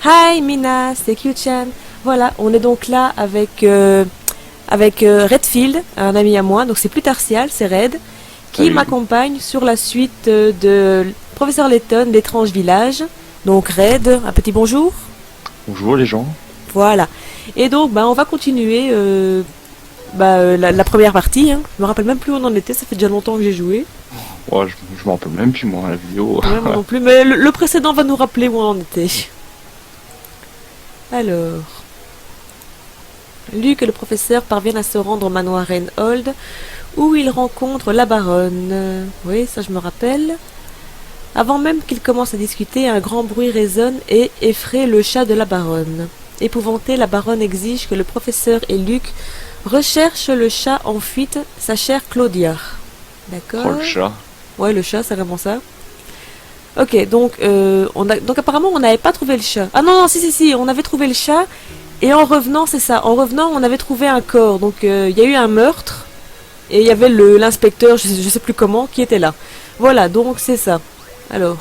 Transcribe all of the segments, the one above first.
Hi Mina, c'est Q-chan. Voilà, on est donc là avec Redfield, un ami à moi, donc c'est plus Tarsial, c'est Red, qui Salut. m'accompagne sur la suite de Professeur Layton, l'étrange village. Donc Red, un petit bonjour. Bonjour les gens. Voilà. Et donc on va continuer la première partie. Hein. Je me rappelle même plus où on en était, ça fait déjà longtemps que j'ai joué. Ouais, je m'en rappelle même plus moi la vidéo. Ouais, moi non plus, mais le précédent va nous rappeler où on en était. Alors, Luc et le professeur parviennent à se rendre au manoir Reinhold, où ils rencontrent la baronne. Oui, ça je me rappelle. Avant même qu'ils commencent à discuter, un grand bruit résonne et effraie le chat de la baronne. Épouvantée, la baronne exige que le professeur et Luc recherchent le chat en fuite, sa chère Claudia. Oh D'accord. le chat. Ouais, le chat, c'est vraiment ça. Ok, donc apparemment on n'avait pas trouvé le chat. Ah non, non, si, on avait trouvé le chat. Et en revenant, c'est ça, en revenant, on avait trouvé un corps. Donc il y a eu un meurtre. Et il y avait l'inspecteur, je sais plus comment, qui était là. Voilà, donc c'est ça. Alors,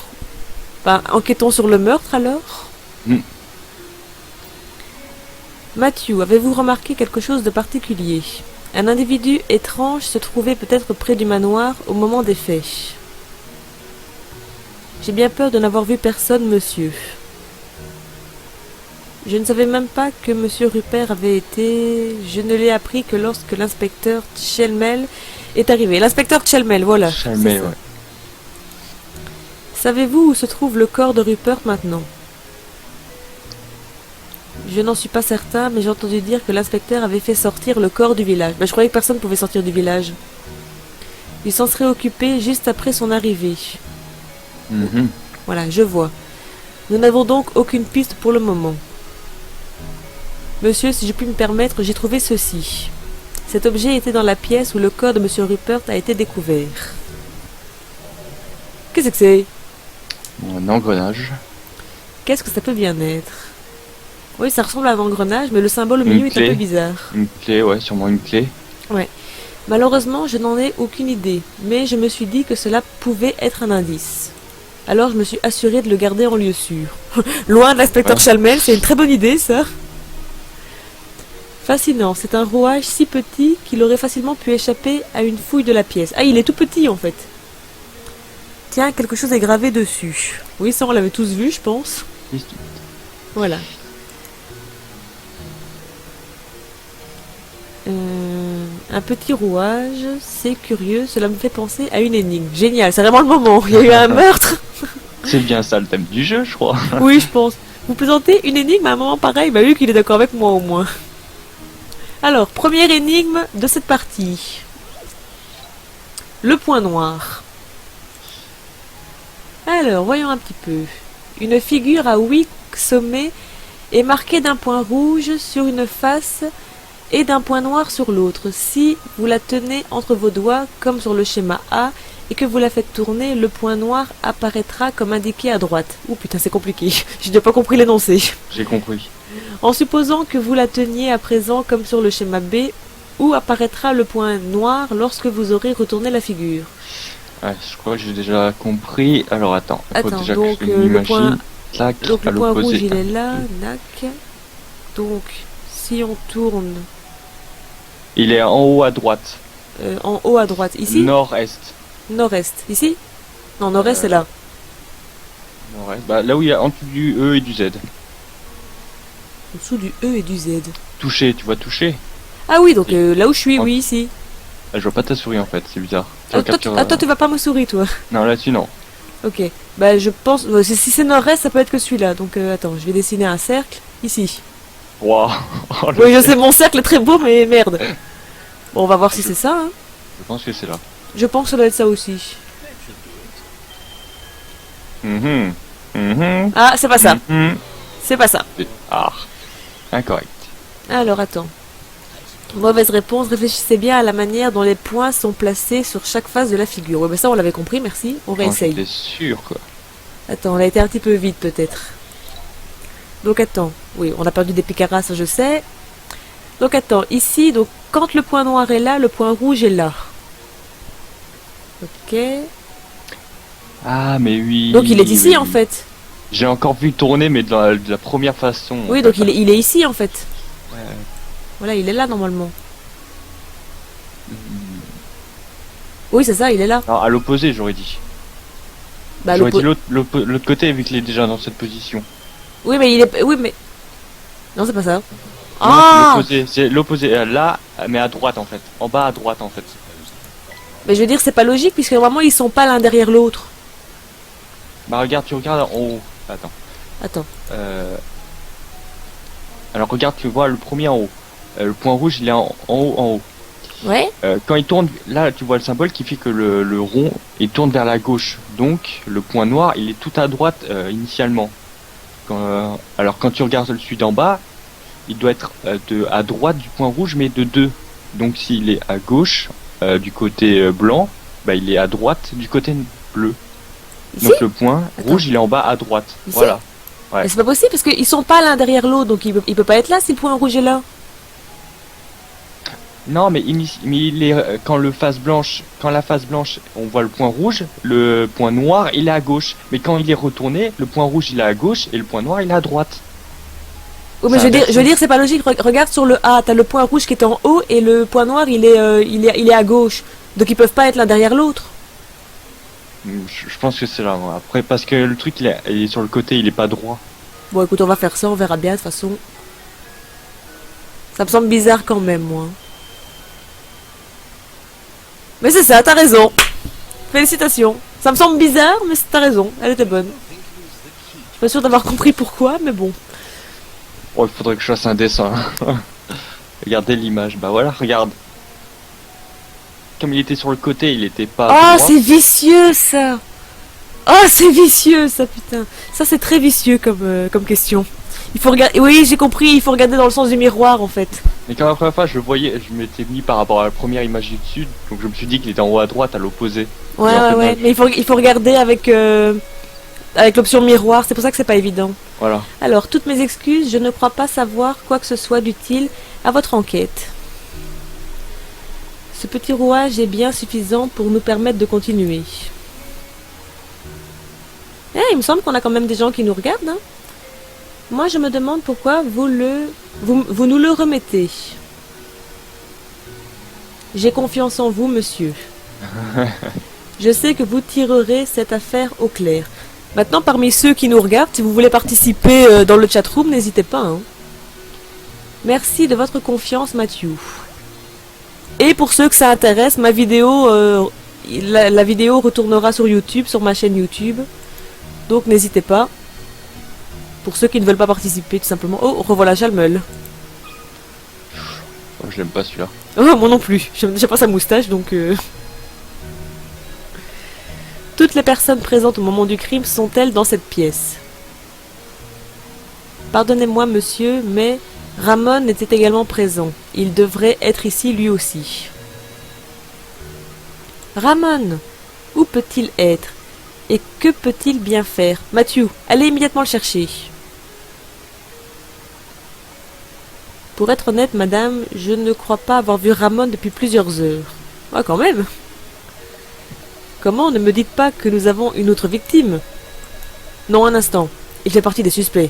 enquêtons sur le meurtre alors. Hmm. Matthew, avez-vous remarqué quelque chose de particulier? Un individu étrange se trouvait peut-être près du manoir au moment des faits. J'ai bien peur de n'avoir vu personne, monsieur. Je ne savais même pas que monsieur Rupert avait été... Je ne l'ai appris que lorsque l'inspecteur Chelmel est arrivé. L'inspecteur Chelmel, voilà, c'est Jamais, ça. ouais. Savez-vous où se trouve le corps de Rupert maintenant? Je n'en suis pas certain, mais j'ai entendu dire que l'inspecteur avait fait sortir le corps du village. Je croyais que personne ne pouvait sortir du village. Il s'en serait occupé juste après son arrivée. Mhm. Voilà, je vois. Nous n'avons donc aucune piste pour le moment. Monsieur, si je puis me permettre, j'ai trouvé ceci. Cet objet était dans la pièce où le corps de monsieur Rupert a été découvert. Qu'est-ce que c'est? Un engrenage. Qu'est-ce que ça peut bien être? Oui, ça ressemble à un engrenage, mais le symbole au Une milieu est un peu clé. bizarre. Une clé, ouais, sûrement une clé. Ouais. Malheureusement, je n'en ai aucune idée, mais je me suis dit que cela pouvait être un indice. Alors je me suis assuré de le garder en lieu sûr. Loin de l'inspecteur Ouais. Chalmel, c'est une très bonne idée, ça. Fascinant, c'est un rouage si petit qu'il aurait facilement pu échapper à une fouille de la pièce. Ah, il est tout petit en fait. Tiens, quelque chose est gravé dessus. Oui, ça on l'avait tous vu, je pense. Voilà. Un petit rouage, c'est curieux, cela me fait penser à une énigme. Génial, c'est vraiment le moment. Il y a eu un meurtre. C'est bien ça le thème du jeu, je crois. Oui, je pense. Vous présentez une énigme à un moment pareil, bah lui qu'il est d'accord avec moi au moins. Alors, première énigme de cette partie. Le point noir. Alors, voyons un petit peu. Une figure à 8 sommets est marquée d'un point rouge sur une face et d'un point noir sur l'autre. Si vous la tenez entre vos doigts, comme sur le schéma A, et que vous la faites tourner, le point noir apparaîtra comme indiqué à droite. Ouh putain, c'est compliqué. J'ai déjà pas compris l'énoncé. J'ai compris. En supposant que vous la teniez à présent comme sur le schéma B, où apparaîtra le point noir lorsque vous aurez retourné la figure. Ouais, je crois que j'ai déjà compris. Alors attends, il faut Attends, déjà que donc je le m'imagine. point, Tac, donc à le point rouge l'opposé. il est là, nac. Donc si on tourne Il est en haut à droite. en haut à droite, ici, Nord-est. nord-est, ici. Non, nord-est c'est là. Nord-est. Bah, là où il y a en dessous du E et du Z. En dessous du E et du Z. Toucher, tu vois toucher? Ah oui, donc là où je suis, oui, ici. Ah, je vois pas ta souris en fait, c'est bizarre. Tu Ah, la toi, captures, toi, tu vas pas me sourire, toi. Non, là-dessus non. Ok. Bah, je pense. Si c'est nord-est, ça peut être que celui-là. Donc, attends, je vais dessiner un cercle. Ici. Waouh. Oh, le Oui, je sais, cercle. mon cercle est très beau, mais merde. Bon, on va voir si c'est ça. Hein. Je pense que c'est là. Je pense que ça doit être ça aussi. Mhm. Mhm. Ah, c'est pas ça. Mhm. C'est pas ça. Ah, incorrect. Alors, attends. Mauvaise réponse. Réfléchissez bien à la manière dont les points sont placés sur chaque face de la figure. Ouais, bah ça, on l'avait compris, merci. On Oh, réessaye. j'étais sûr quoi. Attends, on a été un petit peu vite, peut-être. Donc, attends. Oui, on a perdu des picaras, ça je sais. Donc, attends. Ici, donc, quand le point noir est là, le point rouge est là. Ok. Ah, mais oui. Donc, il est ici, oui, en oui. fait. J'ai encore vu tourner, mais de la première façon. Oui, donc il est ici en fait. Ouais. Voilà, il est là normalement. Oui, c'est ça, il est là. Non, à l'opposé, j'aurais dit. Bah, J'aurais dit l'autre côté, vu qu'il est déjà dans cette position. Oui, mais il est. Oui, mais. Non, c'est pas ça. Non, Ah! c'est l'opposé. Là, mais à droite en fait. En bas à droite en fait. Mais je veux dire, c'est pas logique puisque vraiment ils sont pas l'un derrière l'autre. Bah regarde, tu regardes en haut. Attends. Attends. Alors regarde, tu vois le premier en haut. Le point rouge, il est en haut, en haut. Ouais? Quand il tourne, là, tu vois le symbole qui fait que le rond, il tourne vers la gauche. Donc, le point noir, il est tout à droite initialement. Alors, quand tu regardes celui d'en bas, il doit être à droite du point rouge, mais de 2. Donc, s'il est à gauche du côté blanc, bah, il est à droite du côté bleu. Ici? Donc, le point Attends. rouge, il est en bas à droite. Ici? Voilà. Ouais. Mais c'est pas possible parce qu'ils sont pas l'un derrière l'autre donc il peut pas être là si le point rouge est là. Non, mais il est quand la face blanche, on voit le point rouge, le point noir, il est à gauche. Mais quand il est retourné, le point rouge, il est à gauche et le point noir, il est à droite. Oui, mais C'est je veux dire, c'est pas logique. Regarde sur le A, t'as le point rouge qui est en haut et le point noir il est à gauche. Donc ils peuvent pas être l'un derrière l'autre. Je pense que c'est là, moi. Après, parce que le truc, il est sur le côté, il est pas droit. Bon, écoute, on va faire ça, on verra bien de toute façon. Ça me semble bizarre quand même, moi. Mais c'est ça, t'as raison. Félicitations. Ça me semble bizarre, mais t'as raison. Elle était bonne. Je suis pas sûre d'avoir compris pourquoi, mais bon. Oh, il faudrait que je fasse un dessin. Regardez l'image. Bah voilà, regarde. Comme il était sur le côté, il était pas Oh, droit. c'est vicieux, ça. Oh, c'est vicieux, ça, putain. Ça, c'est très vicieux comme question. Il faut regarder... Oui, j'ai compris, il faut regarder dans le sens du miroir, en fait. Mais quand la première fois, je le voyais, je m'étais mis par rapport à la première image du dessus, donc je me suis dit qu'il était en haut à droite, à l'opposé. Ouais, Et en ouais, fait, ouais. non. Mais il faut regarder avec l'option miroir. C'est pour ça que c'est pas évident. Voilà. Alors, toutes mes excuses, je ne crois pas savoir quoi que ce soit d'utile à votre enquête. Ce petit rouage est bien suffisant pour nous permettre de continuer. Il me semble qu'on a quand même des gens qui nous regardent. Hein. Moi, je me demande pourquoi vous nous le remettez. J'ai confiance en vous, monsieur. Je sais que vous tirerez cette affaire au clair. Maintenant, parmi ceux qui nous regardent, si vous voulez participer dans le chatroom, n'hésitez pas. Hein. Merci de votre confiance, Mathieu. Et pour ceux que ça intéresse, ma vidéo, la vidéo retournera sur YouTube, sur ma chaîne YouTube. Donc n'hésitez pas. Pour ceux qui ne veulent pas participer, tout simplement. Oh, revoilà Jalmeul. Oh, je l'aime pas celui-là. Oh, moi non plus. J'aime déjà pas sa moustache, donc... Toutes les personnes présentes au moment du crime sont-elles dans cette pièce? Pardonnez-moi, monsieur, mais Ramon était également présent. Il devrait être ici lui aussi. Ramon, où peut-il être? Et que peut-il bien faire? Mathieu, allez immédiatement le chercher. Pour être honnête, madame, je ne crois pas avoir vu Ramon depuis plusieurs heures. Ah, quand même. Comment ne me dites pas que nous avons une autre victime? Non, un instant. Il fait partie des suspects.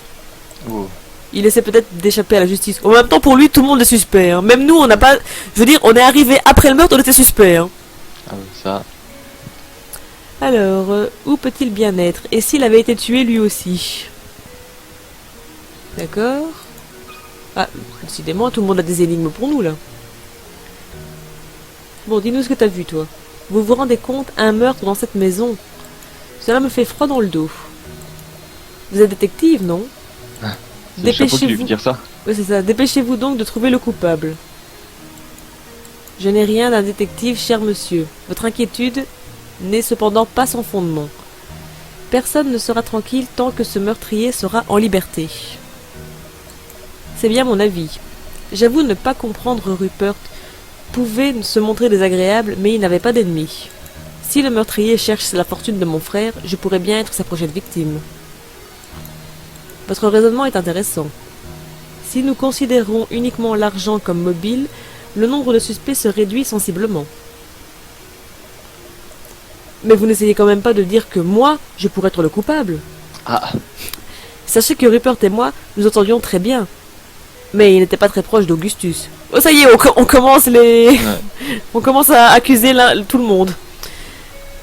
Oh. Il essaie peut-être d'échapper à la justice. En même temps, pour lui, tout le monde est suspect. Hein. Même nous, on n'a pas... Je veux dire, on est arrivé après le meurtre, on était suspect. Hein. Ah oui, ça. Alors, où peut-il bien être? Et s'il avait été tué lui aussi? D'accord. Ah, décidément, tout le monde a des énigmes pour nous, là. Bon, dis-nous ce que t'as vu, toi. Vous vous rendez compte, un meurtre dans cette maison? Cela me fait froid dans le dos. Vous êtes détective, non? C'est le chapeau qui lui Dépêchez-vous. fait dire ça. Oui, c'est ça. Dépêchez-vous donc de trouver le coupable. Je n'ai rien d'un détective, cher monsieur. Votre inquiétude n'est cependant pas sans fondement. Personne ne sera tranquille tant que ce meurtrier sera en liberté. C'est bien mon avis. J'avoue ne pas comprendre Rupert. Pouvait se montrer désagréable, mais il n'avait pas d'ennemi. Si le meurtrier cherche la fortune de mon frère, je pourrais bien être sa prochaine victime. Votre raisonnement est intéressant. Si nous considérons uniquement l'argent comme mobile, le nombre de suspects se réduit sensiblement. Mais vous n'essayez quand même pas de dire que moi, je pourrais être le coupable. Ah, Sachez que Rupert et moi, nous entendions très bien. Mais il n'était pas très proche d'Augustus. Oh, ça y est, on commence les... ouais. On commence à accuser tout le monde.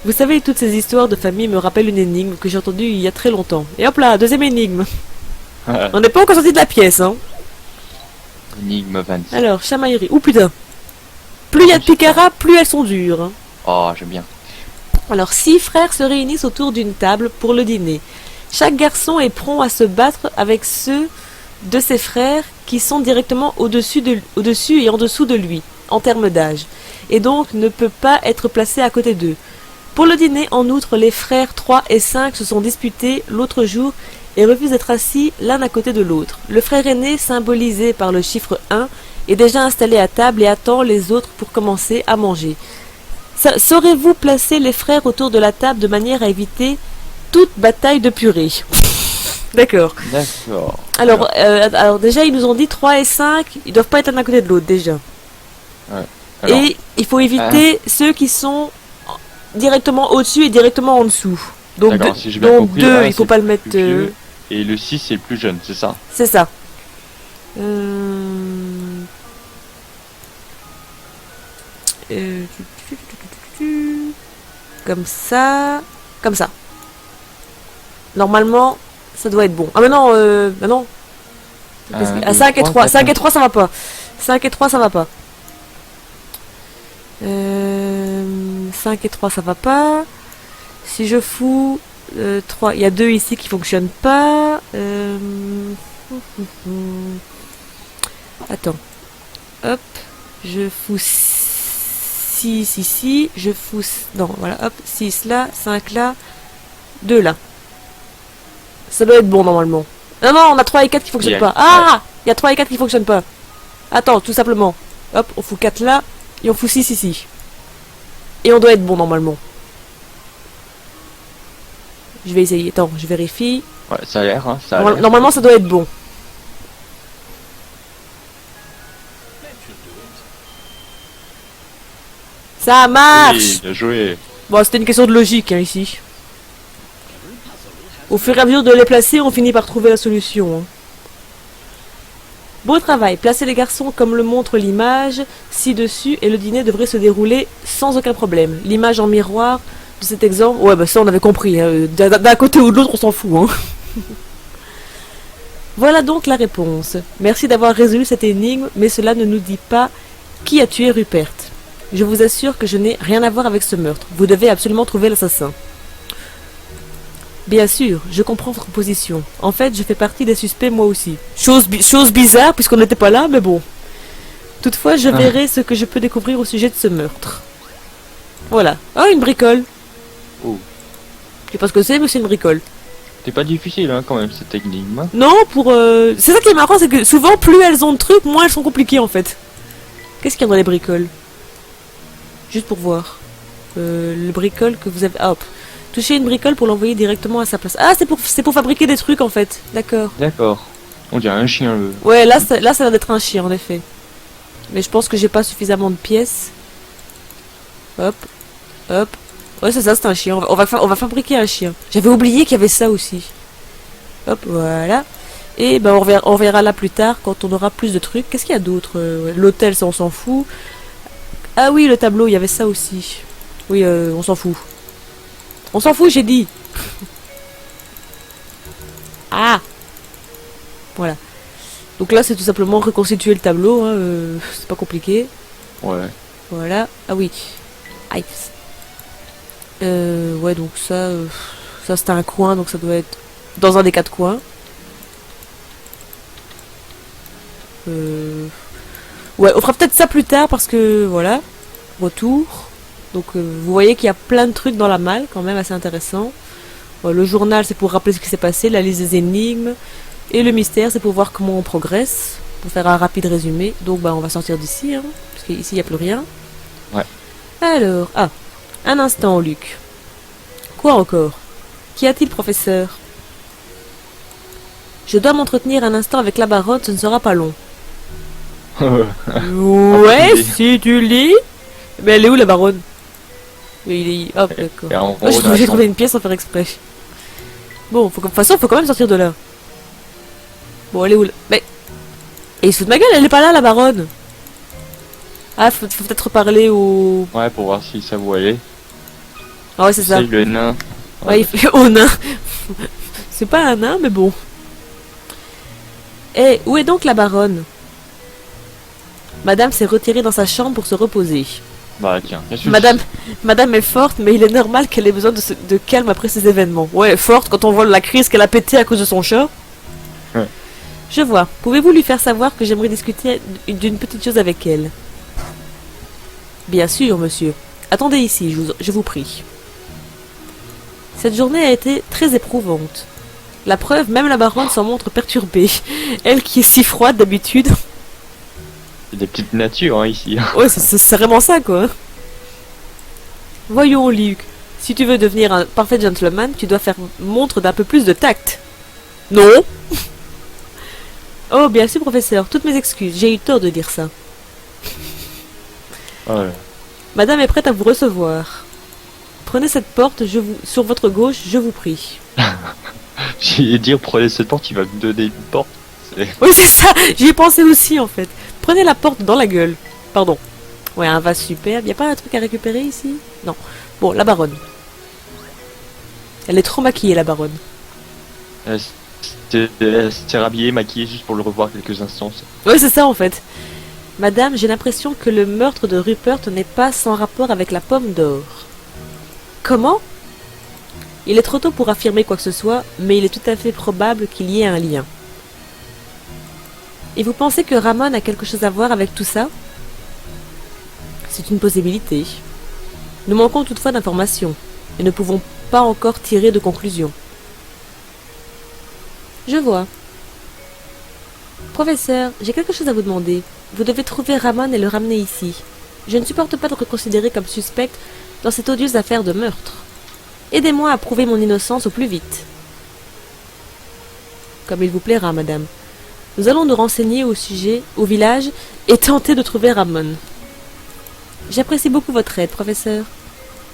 Vous savez, toutes ces histoires de famille me rappellent une énigme que j'ai entendue il y a très longtemps. Et hop là, deuxième énigme. On n'est pas encore sorti de la pièce, hein. Énigme 26. Alors, chamaillerie. Ouh putain. Plus il y a de picaras, plus elles sont dures, hein. Oh, j'aime bien. Alors, 6 frères se réunissent autour d'une table pour le dîner. Chaque garçon est prompt à se battre avec ceux de ses frères qui sont directement au-dessus et en dessous de lui, en termes d'âge, et donc ne peut pas être placé à côté d'eux. Pour le dîner, en outre, les frères 3 et 5 se sont disputés l'autre jour et refusent d'être assis l'un à côté de l'autre. Le frère aîné, symbolisé par le chiffre 1, est déjà installé à table et attend les autres pour commencer à manger. Saurez-vous placer les frères autour de la table de manière à éviter toute bataille de purée? D'accord. D'accord. Alors déjà, ils nous ont dit 3 et 5, ils doivent pas être l'un à côté de l'autre déjà. Ouais. Alors, Et il faut éviter ceux qui sont directement au-dessus et directement en dessous. Donc d'accord, si j'ai bien donc compris, 2, un, il faut c'est pas le le mettre... plus vieux, et le 6 c'est le plus jeune, c'est ça? C'est ça. Euh, Comme ça. Comme ça. Normalement, ça doit être bon. Ah mais non, non. Ah, 5 et 3. 5 et 3, ça va pas. 5 et 3, ça va pas. 5 et 3, ça va pas. Si je fous 3, il y a 2 ici qui fonctionnent pas. Attends. Hop. Je fous 6 ici. Je fous... Non, voilà, hop. 6 là, 5 là, 2 là. Ça doit être bon normalement. Non, non, on a 3 et 4 qui fonctionnent pas. Ah, il y a 3 et 4 qui fonctionnent pas. Attends, tout simplement. Hop, on fout 4 là. Et on fout 6 ici. Et on doit être bon normalement. Je vais essayer. Attends, je vérifie. Ouais, ça a l'air, hein, ça a l'air. Normalement, ça doit être bon. Ça marche! Oui, bien joué. Bon, c'était une question de logique, hein, ici. Au fur et à mesure de les placer, on finit par trouver la solution. Hein. Beau travail. Placez les garçons comme le montre l'image ci-dessus et le dîner devrait se dérouler sans aucun problème. L'image en miroir de cet exemple... Ouais, bah ça, on avait compris. Hein. D'un côté ou de l'autre, on s'en fout. Hein. Voilà donc la réponse. Merci d'avoir résolu cette énigme, mais cela ne nous dit pas qui a tué Rupert. Je vous assure que je n'ai rien à voir avec ce meurtre. Vous devez absolument trouver l'assassin. Bien sûr, je comprends votre position. En fait, je fais partie des suspects moi aussi. Chose bizarre puisqu'on n'était pas là, mais bon. Toutefois, je verrai ce que je peux découvrir au sujet de ce meurtre. Voilà. Oh, une bricole. Oh. Je sais pas ce que c'est, mais c'est une bricole. C'est pas difficile, hein, quand même, cette énigme. Hein. Non, pour... C'est ça qui est marrant, c'est que souvent, plus elles ont de trucs, moins elles sont compliquées, en fait. Qu'est-ce qu'il y a dans les bricoles? Juste pour voir. Le bricole que vous avez... Ah, hop. Toucher une bricole pour l'envoyer directement à sa place. Ah, c'est pour fabriquer des trucs, en fait. D'accord. D'accord. On dirait un chien, le... Ouais, là, ça a l'air d'être un chien, en effet. Mais je pense que j'ai pas suffisamment de pièces. Hop. Hop. Ouais, c'est ça, c'est un chien. On va fabriquer un chien. J'avais oublié qu'il y avait ça aussi. Hop, voilà. Et ben on verra là plus tard quand on aura plus de trucs. Qu'est-ce qu'il y a d'autre? L'hôtel, ça on s'en fout. Ah oui, le tableau, il y avait ça aussi. Oui, on s'en fout. On s'en fout, j'ai dit. Ah. Voilà. Donc là, c'est tout simplement reconstituer le tableau. Hein, c'est pas compliqué. Ouais. Voilà. Ah oui. Aïe. Ouais, donc ça c'était un coin, donc ça doit être dans un des 4 coins. Ouais, on fera peut-être ça plus tard parce que voilà, retour. Donc vous voyez qu'il y a plein de trucs dans la malle, quand même assez intéressant. Le journal, c'est pour rappeler ce qui s'est passé, la liste des énigmes. Et le mystère, c'est pour voir comment on progresse, pour faire un rapide résumé. Donc bah on va sortir d'ici, hein, parce qu'ici il n'y a plus rien. Ouais. Alors, un instant, Luc. Quoi encore? Qu'y a-t-il, professeur? Je dois m'entretenir un instant avec la baronne, ce ne sera pas long. Ouais, si tu lis. Mais elle est où, la baronne? Il est... Hop, d'accord. J'ai J'ai trouvé une pièce sans faire exprès. Bon, de toute façon, faut quand même sortir de là. Bon, elle est où là? Mais... Et il se fout de ma gueule, elle est pas là, la baronne. Ah, faut peut-être parler au... Ouais, pour voir si ça vous allait. Ah ouais, c'est ça. C'est le nain. Ouais, il fait au nain. C'est pas un nain, mais bon. Eh, où est donc la baronne? Madame s'est retirée dans sa chambre pour se reposer. Bah tiens, qu'est-ce que Madame est forte, mais il est normal qu'elle ait besoin de calme après ces événements. Ouais, forte quand on voit la crise qu'elle a pété à cause de son chat. Ouais. Je vois. Pouvez-vous lui faire savoir que j'aimerais discuter d'une petite chose avec elle? Bien sûr, monsieur. Attendez ici, je vous prie. Cette journée a été très éprouvante. La preuve, même la baronne s'en montre perturbée. Elle qui est si froide d'habitude. C'est des petites natures hein, ici. Ouais, c'est vraiment ça, quoi. Voyons, Luc. Si tu veux devenir un parfait gentleman, tu dois faire montre d'un peu plus de tact. Non. Oh, bien sûr, professeur. Toutes mes excuses. J'ai eu tort de dire ça. Ouais. Madame est prête à vous recevoir. Prenez cette porte sur votre gauche, je vous prie. J'ai dire prenez cette porte, il va me donner une porte. Oui, c'est ça. J'y ai pensé aussi, en fait. Prenez la porte dans la gueule. Pardon. Ouais, un vase superbe. Y a pas un truc à récupérer ici? Non. Bon, la baronne. Elle est trop maquillée, la baronne. C'était rhabillé, maquillé juste pour le revoir quelques instants. Oui, c'est ça, en fait. Madame, j'ai l'impression que le meurtre de Rupert n'est pas sans rapport avec la pomme d'or. Comment? Il est trop tôt pour affirmer quoi que ce soit, mais il est tout à fait probable qu'il y ait un lien. Et vous pensez que Ramon a quelque chose à voir avec tout ça? C'est une possibilité. Nous manquons toutefois d'informations, et ne pouvons pas encore tirer de conclusion. Je vois. Professeur, j'ai quelque chose à vous demander. Vous devez trouver Ramon et le ramener ici. Je ne supporte pas d'être considéré comme suspect dans cette odieuse affaire de meurtre. Aidez-moi à prouver mon innocence au plus vite. Comme il vous plaira, madame. Nous allons nous renseigner au sujet, au village, et tenter de trouver Ramon. J'apprécie beaucoup votre aide, professeur.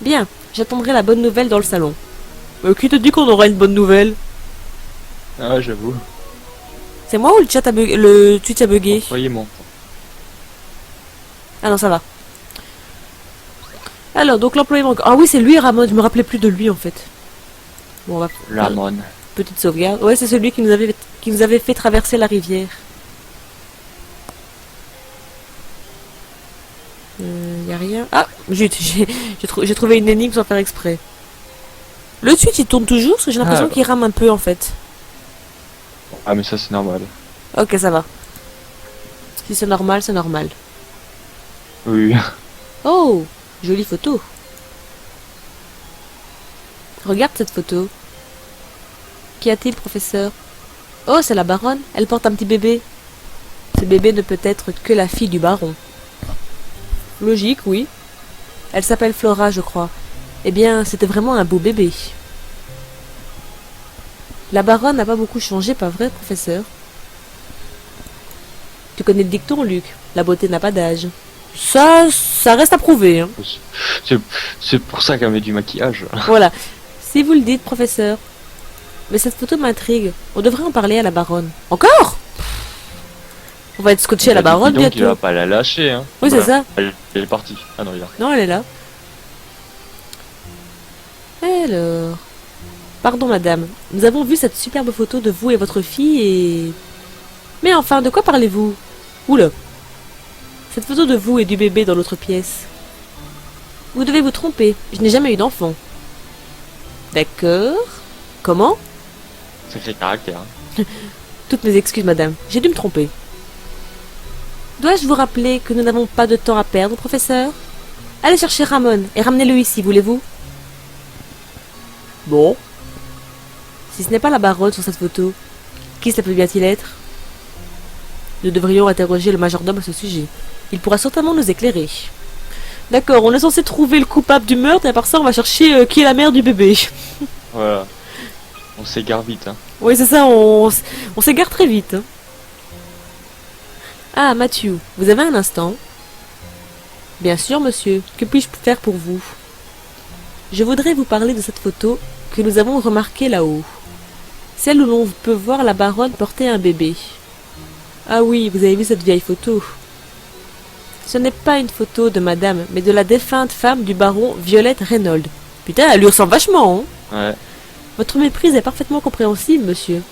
Bien, j'attendrai la bonne nouvelle dans le salon. Qui te dit qu'on aura une bonne nouvelle? Ah, j'avoue. C'est moi ou le chat a bugué, le tweet a bugué? Voyez-moi. Ah non, ça va. Alors, donc l'employé manque. Ah oui, c'est lui, Ramon. Je me rappelais plus de lui, en fait. Bon, on va... Ramon. Petite sauvegarde. Ouais, c'est celui qui nous avait fait traverser la rivière. Y a rien. Ah, zut, j'ai trouvé une énigme sans faire exprès. Le tweet, il tourne toujours, parce que j'ai l'impression qu'il rame un peu, en fait. Ah, mais ça, c'est normal. Ok, ça va. Si c'est normal, c'est normal. Oui. Oh, jolie photo. Regarde cette photo. Qu'y a-t-il, professeur? Oh, c'est la baronne. Elle porte un petit bébé. Ce bébé ne peut être que la fille du baron. Logique, oui. Elle s'appelle Flora, je crois. Eh bien, c'était vraiment un beau bébé. La baronne n'a pas beaucoup changé, pas vrai, professeur? Tu connais le dicton, Luc. La beauté n'a pas d'âge. Ça reste à prouver, hein. C'est pour ça qu'elle met du maquillage. Voilà. Si vous le dites, professeur. Mais cette photo m'intrigue. On devrait en parler à la baronne. Encore? On va être scotché à la baronne donc, bientôt. il va pas la lâcher, hein. Oui, Voilà. c'est ça. Elle est partie. Ah non, il est là. Non, elle est là. Alors... Pardon, madame. Nous avons vu cette superbe photo de vous et votre fille et... Mais enfin, de quoi parlez-vous? Oula. Cette photo de vous et du bébé dans l'autre pièce. Vous devez vous tromper. Je n'ai jamais eu d'enfant. D'accord. Comment? Sacré caractère. Hein. Toutes mes excuses, madame. J'ai dû me tromper. Dois-je vous rappeler que nous n'avons pas de temps à perdre, professeur? Allez chercher Ramon et ramenez-le ici, voulez-vous? Bon. Si ce n'est pas la baronne sur cette photo, qui cela peut bien-il être? Nous devrions interroger le majordome à ce sujet. Il pourra certainement nous éclairer. D'accord, on est censé trouver le coupable du meurtre et à part ça, on va chercher qui est la mère du bébé. Voilà. On s'égare vite, hein. Oui, c'est ça, on s'égare très vite. Hein. Ah, Mathieu, vous avez un instant? Bien sûr, monsieur. Que puis-je faire pour vous? Je voudrais vous parler de cette photo que nous avons remarquée là-haut. Celle où l'on peut voir la baronne porter un bébé. Ah oui, vous avez vu cette vieille photo. Ce n'est pas une photo de madame, mais de la défunte femme du baron Violette Reynolds. Putain, elle lui ressemble vachement, hein. Ouais. Votre méprise est parfaitement compréhensible, monsieur.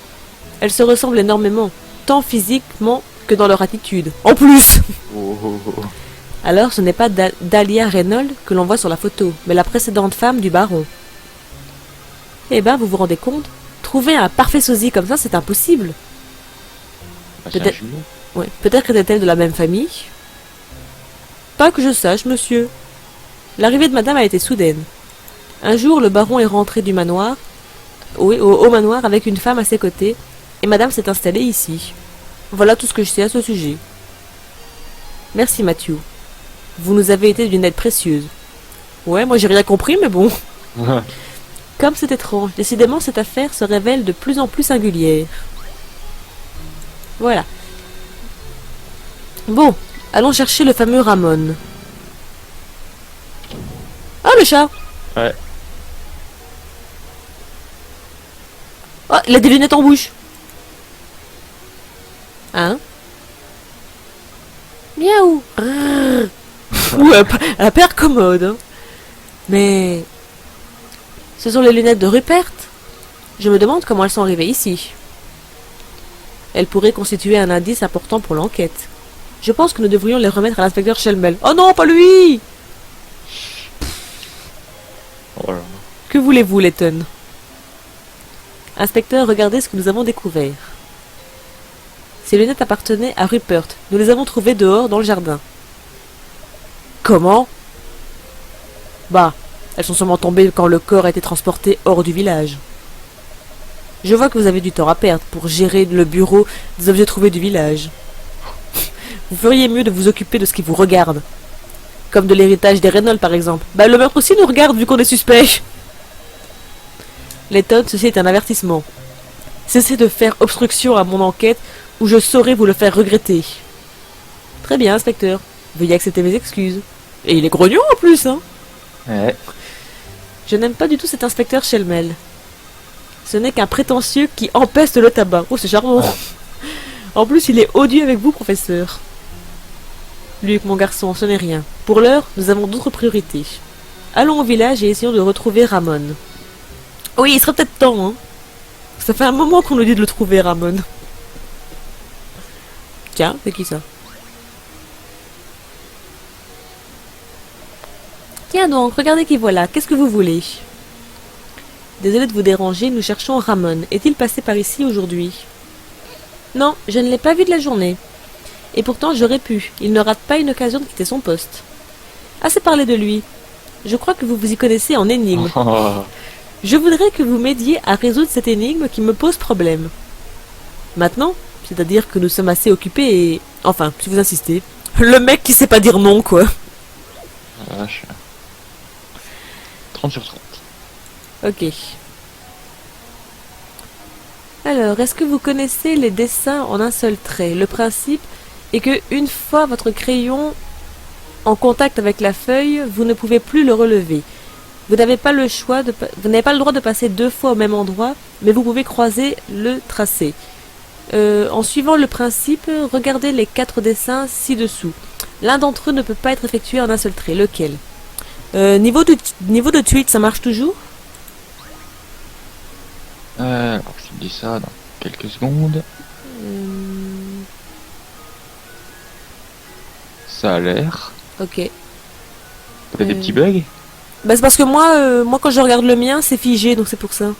Elles se ressemblent énormément, tant physiquement que dans leur attitude. En plus. Oh, oh, oh. Alors ce n'est pas Dahlia Reynolds que l'on voit sur la photo, mais la précédente femme du baron. Eh ben, vous vous rendez compte? Trouver un parfait sosie comme ça, c'est impossible. Bah, c'est un Peut-être- jumeau. Ouais. Peut-être était-elle de la même famille? Pas que je sache, monsieur. L'arrivée de madame a été soudaine. Un jour, le baron est rentré du manoir, oui, au manoir avec une femme à ses côtés, et madame s'est installée ici. Voilà tout ce que je sais à ce sujet. Merci, Matthew. Vous nous avez été d'une aide précieuse. Ouais, moi j'ai rien compris, mais bon. Comme c'est étrange, décidément cette affaire se révèle de plus en plus singulière. Voilà. Bon, allons chercher le fameux Ramon. Ah, le chat! Ouais. Oh, il a des lunettes en bouche. Hein? Miaou. Rrrr. Ouais, elle a pas l'air commode. Hein. Mais... ce sont les lunettes de Rupert. Je me demande comment elles sont arrivées ici. Elles pourraient constituer un indice important pour l'enquête. Je pense que nous devrions les remettre à l'inspecteur Shelmel. Oh non, pas lui! Voilà. Que voulez-vous, Letton? Inspecteur, regardez ce que nous avons découvert. Ces lunettes appartenaient à Rupert. Nous les avons trouvées dehors, dans le jardin. Comment? Bah, elles sont sûrement tombées quand le corps a été transporté hors du village. Je vois que vous avez du temps à perdre pour gérer le bureau des objets trouvés du village. Vous feriez mieux de vous occuper de ce qui vous regarde. Comme de l'héritage des Reynolds, par exemple. Bah, le meurtre aussi nous regarde, vu qu'on est suspect. Letton, ceci est un avertissement. Cessez de faire obstruction à mon enquête, ou je saurai vous le faire regretter. Très bien, inspecteur. Veuillez accepter mes excuses. Et il est grognon en plus, hein. Ouais. Je n'aime pas du tout cet inspecteur Shelmel. Ce n'est qu'un prétentieux qui empeste le tabac. Oh, c'est charmant. En plus, il est odieux avec vous, professeur. Luc, mon garçon, ce n'est rien. Pour l'heure, nous avons d'autres priorités. Allons au village et essayons de retrouver Ramon. Oui, il serait peut-être temps, hein. Ça fait un moment qu'on nous dit de le trouver, Ramon. Tiens, c'est qui ça? Tiens donc, regardez qui voilà. Qu'est-ce que vous voulez? Désolé de vous déranger, nous cherchons Ramon. Est-il passé par ici aujourd'hui? Non, je ne l'ai pas vu de la journée. Et pourtant j'aurais pu. Il ne rate pas une occasion de quitter son poste. Assez parlé de lui. Je crois que vous vous y connaissez en énigme. Oh. Je voudrais que vous m'aidiez à résoudre cette énigme qui me pose problème. Maintenant, c'est-à-dire que nous sommes assez occupés et... Enfin, si vous insistez. Le mec qui sait pas dire non, quoi. La vache. 30 sur 30. Ok. Alors, est-ce que vous connaissez les dessins en un seul trait? Le principe est que une fois votre crayon en contact avec la feuille, vous ne pouvez plus le relever. Vous n'avez pas le choix de, vous n'avez pas le droit de passer deux fois au même endroit, mais vous pouvez croiser le tracé. En suivant le principe, regardez les 4 dessins ci-dessous. L'un d'entre eux ne peut pas être effectué en un seul trait. Lequel? Niveau de tweet, ça marche toujours? Alors, je te dis ça dans quelques secondes. Ça a l'air. Ok. T'as des petits bugs? Bah, c'est parce que moi quand je regarde le mien, c'est figé, donc c'est pour ça.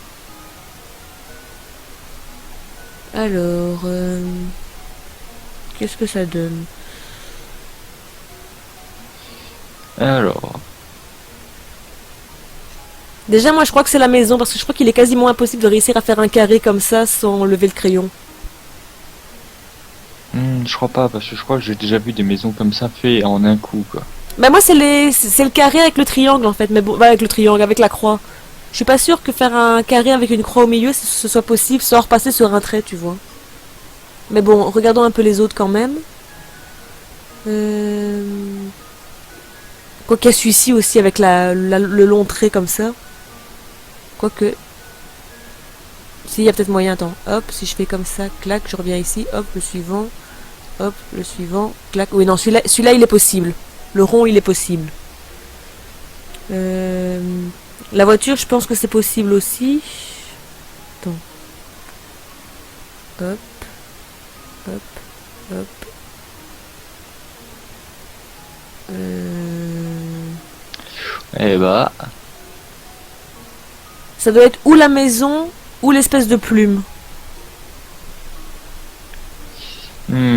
Alors, qu'est-ce que ça donne? Alors. Déjà, moi je crois que c'est la maison, parce que je crois qu'il est quasiment impossible de réussir à faire un carré comme ça sans lever le crayon. Je crois pas, parce que je crois que j'ai déjà vu des maisons comme ça fait en un coup, quoi. Bah moi c'est le carré avec le triangle en fait, mais bon, bah, avec le triangle, avec la croix. Je suis pas sûre que faire un carré avec une croix au milieu, ce soit possible sans repasser sur un trait, tu vois. Mais bon, regardons un peu les autres quand même. Quoi qu'il y a celui-ci aussi avec le long trait comme ça. Quoique. Si, il y a peut-être moyen, attends. Hop, si je fais comme ça, clac, je reviens ici. Hop, le suivant. Hop, le suivant. Clac. Oui, non, celui-là, il est possible. Le rond, il est possible. La voiture, je pense que c'est possible aussi. Attends. Hop. Hop. Hop. Eh bah, Ça doit être ou la maison ou l'espèce de plume.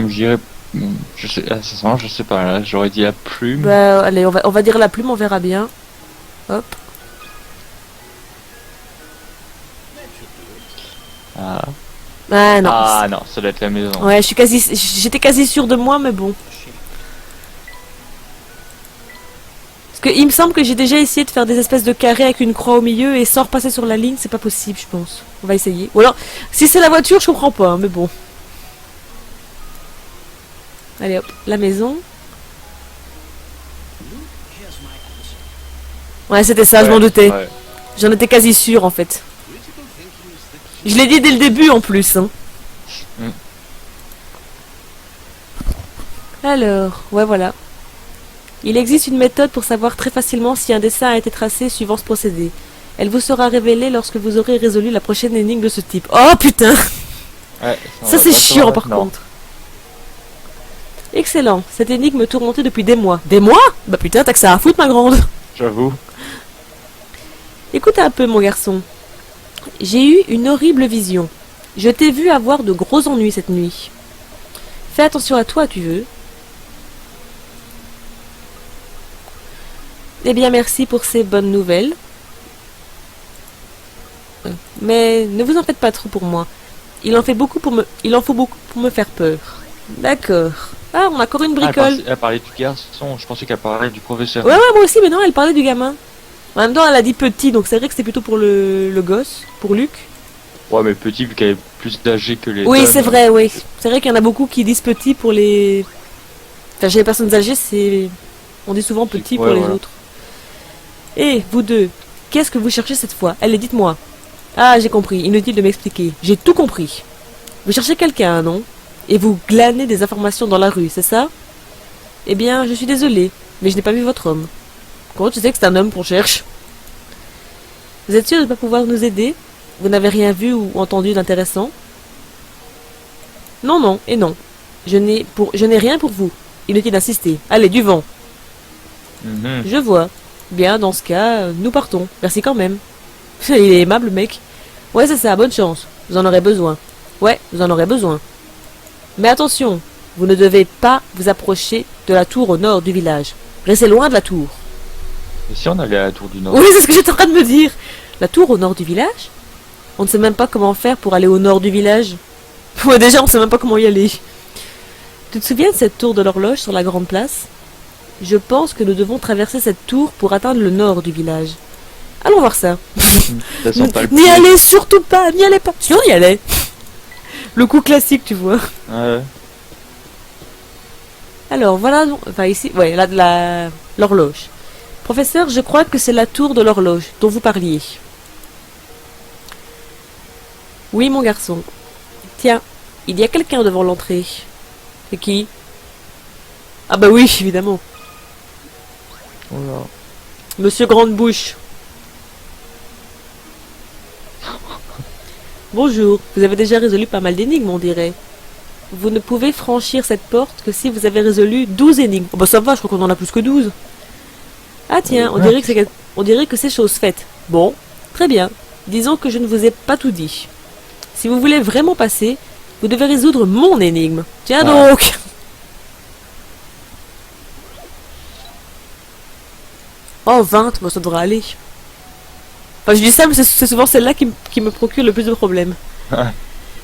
j'irais. Je sais, sincèrement, je sais pas. Là, j'aurais dit la plume. Bah, allez, on va dire la plume, on verra bien. Hop. Ah. Ah non. Ah non, ça doit être la maison. Ouais, j'étais quasi sûre de moi, mais bon. Parce que il me semble que j'ai déjà essayé de faire des espèces de carrés avec une croix au milieu et sans repasser sur la ligne, c'est pas possible, je pense. On va essayer. Ou alors, si c'est la voiture, je comprends pas, hein, mais bon. Allez hop, la maison. Ouais, c'était ça, je m'en doutais. Ouais. J'en étais quasi sûre en fait. Je l'ai dit dès le début en plus. Hein. Mm. Alors, ouais voilà. Il existe une méthode pour savoir très facilement si un dessin a été tracé suivant ce procédé. Elle vous sera révélée lorsque vous aurez résolu la prochaine énigme de ce type. Oh putain! Ouais, on Ça va c'est pas chiant savoir par maintenant. contre. Excellent. Cette énigme me tourmentait depuis des mois. Des mois? Bah putain, t'as que ça à foutre ma grande. J'avoue. Écoute un peu mon garçon. J'ai eu une horrible vision. Je t'ai vu avoir de gros ennuis cette nuit. Fais attention à toi, tu veux. Eh bien, merci pour ces bonnes nouvelles. Mais ne vous en faites pas trop pour moi. Il en faut beaucoup pour me faire peur. D'accord. Ah, on a encore une bricole. Elle parlait du garçon, je pensais qu'elle parlait du professeur. Ouais, ouais, moi aussi, mais non, elle parlait du gamin. En même temps, elle a dit petit, donc c'est vrai que c'était plutôt pour le gosse, pour Luc. Ouais, mais petit, vu qu'elle est plus âgée que les Oui, hommes. c'est vrai, oui. C'est vrai qu'il y en a beaucoup qui disent petit pour les... Enfin, chez les personnes âgées, c'est... On dit souvent petit pour Ouais, les voilà. autres. Et vous deux, qu'est-ce que vous cherchez cette fois? Allez, dites-moi. Ah, j'ai compris, inutile de m'expliquer. J'ai tout compris. Vous cherchez quelqu'un, non? Et vous glanez des informations dans la rue, c'est ça? Eh bien, je suis désolé, mais je n'ai pas vu votre homme. Comment tu sais que c'est un homme qu'on cherche? Vous êtes sûr de ne pas pouvoir nous aider? Vous n'avez rien vu ou entendu d'intéressant? Non, non, et non. Je n'ai rien pour vous. Inutile d'insister. Allez, du vent. Mhm. Je vois. Bien, dans ce cas, nous partons. Merci quand même. Il est aimable, le mec. Ouais, c'est ça, bonne chance. Vous en aurez besoin. Ouais, vous en aurez besoin. Mais attention, vous ne devez pas vous approcher de la tour au nord du village. Restez loin de la tour. Et si on allait à la tour du Nord? Oui, c'est ce que j'étais en train de me dire. La tour au nord du village? On ne sait même pas comment faire pour aller au nord du village. Ouais, déjà, on sait même pas comment y aller. Tu te souviens de cette tour de l'horloge sur la grande place? Je pense que nous devons traverser cette tour pour atteindre le nord du village. Allons voir ça. Ça sent pas le N'y coup. allez surtout pas, n'y allez pas. Sinon, on y allait. Le coup classique, tu vois. Ouais. Alors, voilà, enfin ici, ouais, l'horloge. Professeur, je crois que c'est la tour de l'horloge dont vous parliez. Oui, mon garçon. Tiens, il y a quelqu'un devant l'entrée. C'est qui? Ah bah oui, évidemment. Oh là. Monsieur Grande-Bouche. Bonjour, vous avez déjà résolu pas mal d'énigmes, on dirait. Vous ne pouvez franchir cette porte que si vous avez résolu 12 énigmes. Oh bah ça va, je crois qu'on en a plus que 12. Ah tiens, on dirait que c'est chose faite. Bon, très bien. Disons que je ne vous ai pas tout dit. Si vous voulez vraiment passer, vous devez résoudre mon énigme. Tiens Ah. donc. Oh, 20, bon, ça devrait aller. Enfin, je dis ça, mais c'est souvent celle-là qui me procure le plus de problèmes. Ouais.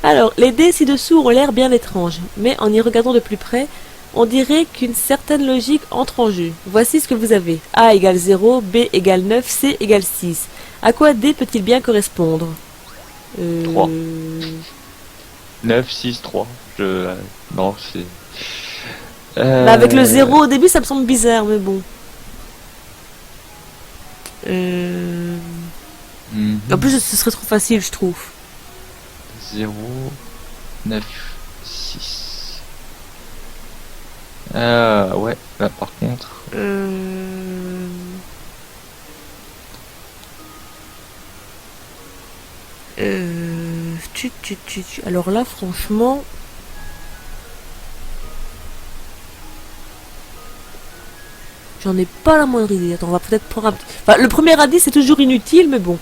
Alors, les dés ci-dessous ont l'air bien étranges, mais en y regardant de plus près, on dirait qu'une certaine logique entre en jeu. Voici ce que vous avez. A égale 0, B égale 9, C égale 6. À quoi D peut-il bien correspondre 3. 9, 6, 3. Non, c'est... Bah, avec le 0 au début, ça me semble bizarre, mais bon. Mhm. En plus, ce serait trop facile, je trouve. 0, 9, 6. Ouais, là par contre. Alors là, franchement... J'en ai pas la moindre idée. Attends, on va peut-être prendre un petit... Enfin, le premier indice, c'est toujours inutile, mais bon.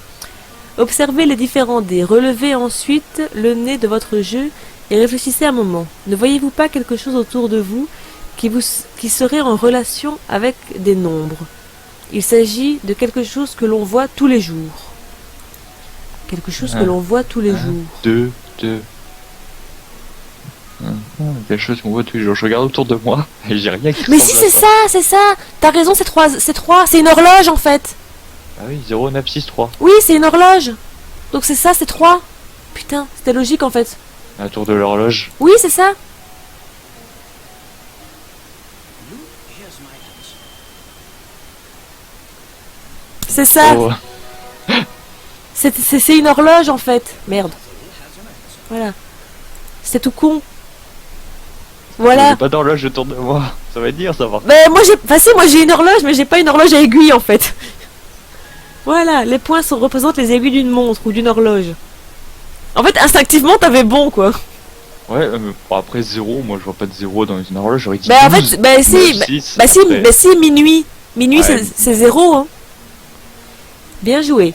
Observez les différents dés. Relevez ensuite le nez de votre jeu et réfléchissez un moment. Ne voyez-vous pas quelque chose autour de vous qui serait en relation avec des nombres? Il s'agit de quelque chose que l'on voit tous les jours. Quelque chose que l'on voit tous les jours. 2, 2. Quelque chose qu'on voit tous les jours. Je regarde autour de moi et j'ai rien qui Mais ressemble si, à ça. c'est ça. T'as raison, c'est 3. C'est une horloge en fait. Ah oui, 0, 9, 6, 3. Oui, c'est une horloge. Donc c'est ça, c'est 3. Putain, c'était logique en fait. La tour de l'horloge. Oui, c'est ça. C'est ça. Oh. C'est une horloge en fait. Merde. Voilà. C'est tout con. Voilà. J'ai pas d'horloge autour de moi. Ça va dire, ça va. Ben moi j'ai... Enfin si, moi j'ai une horloge, mais j'ai pas une horloge à aiguille en fait. Voilà, les points représentent les aiguilles d'une montre ou d'une horloge. En fait, instinctivement, t'avais bon quoi. Ouais, bon, après 0, moi je vois pas de 0 dans une horloge, j'aurais dit Ben en 12, fait, ben si, 9, ben 6, si, après. ben si, minuit. Minuit Ouais. c'est 0 hein. Bien joué.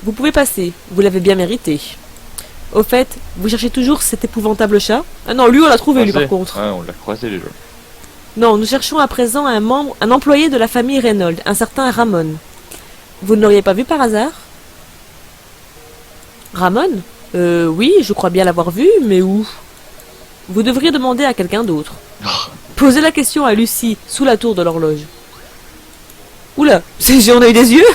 Vous pouvez passer, vous l'avez bien mérité. Au fait, vous cherchez toujours cet épouvantable chat? Ah non, lui on l'a trouvé lui par Croisé. contre. Ouais, on l'a croisé déjà. Non, nous cherchons à présent un employé de la famille Reynolds, un certain Ramon. Vous ne l'auriez pas vu par hasard? Ramon? Oui, je crois bien l'avoir vu, mais où? Vous devriez demander à quelqu'un d'autre. Posez la question à Lucie, sous la tour de l'horloge. Oula, on a eu des yeux?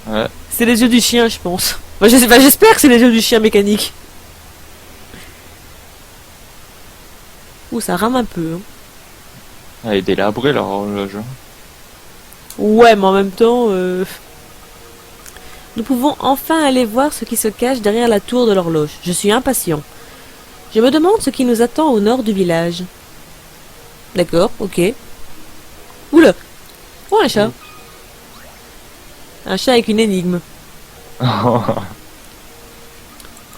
Ouais. C'est les yeux du chien, je pense. J'espère que c'est les yeux du chien mécanique. Ouh, ça rame un peu. Hein. Elle est délabrée leur horloge. Hein. Ouais, mais en même temps... Nous pouvons enfin aller voir ce qui se cache derrière la tour de l'horloge. Je suis impatient. Je me demande ce qui nous attend au nord du village. D'accord, ok. Oula! Oh, un chat. Un chat avec une énigme.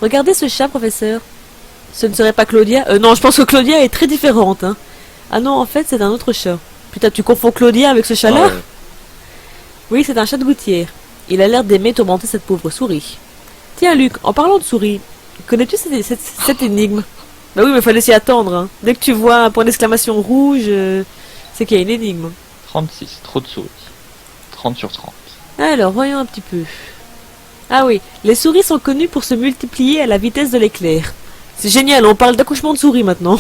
Regardez ce chat, professeur. Ce ne serait pas Claudia? Non, je pense que Claudia est très différente. Hein. Ah non, en fait, c'est un autre chat. Putain, tu confonds Claudia avec ce chat-là? Ouais. Oui, c'est un chat de gouttière. Il a l'air d'aimer tourmenter cette pauvre souris. Tiens, Luc, en parlant de souris, connais-tu cette énigme? Bah oui, mais fallait s'y attendre. Hein. Dès que tu vois un point d'exclamation rouge, c'est qu'il y a une énigme. 36, trop de souris. 30 sur 30. Alors, voyons un petit peu. Ah oui, les souris sont connues pour se multiplier à la vitesse de l'éclair. C'est génial, on parle d'accouchement de souris maintenant.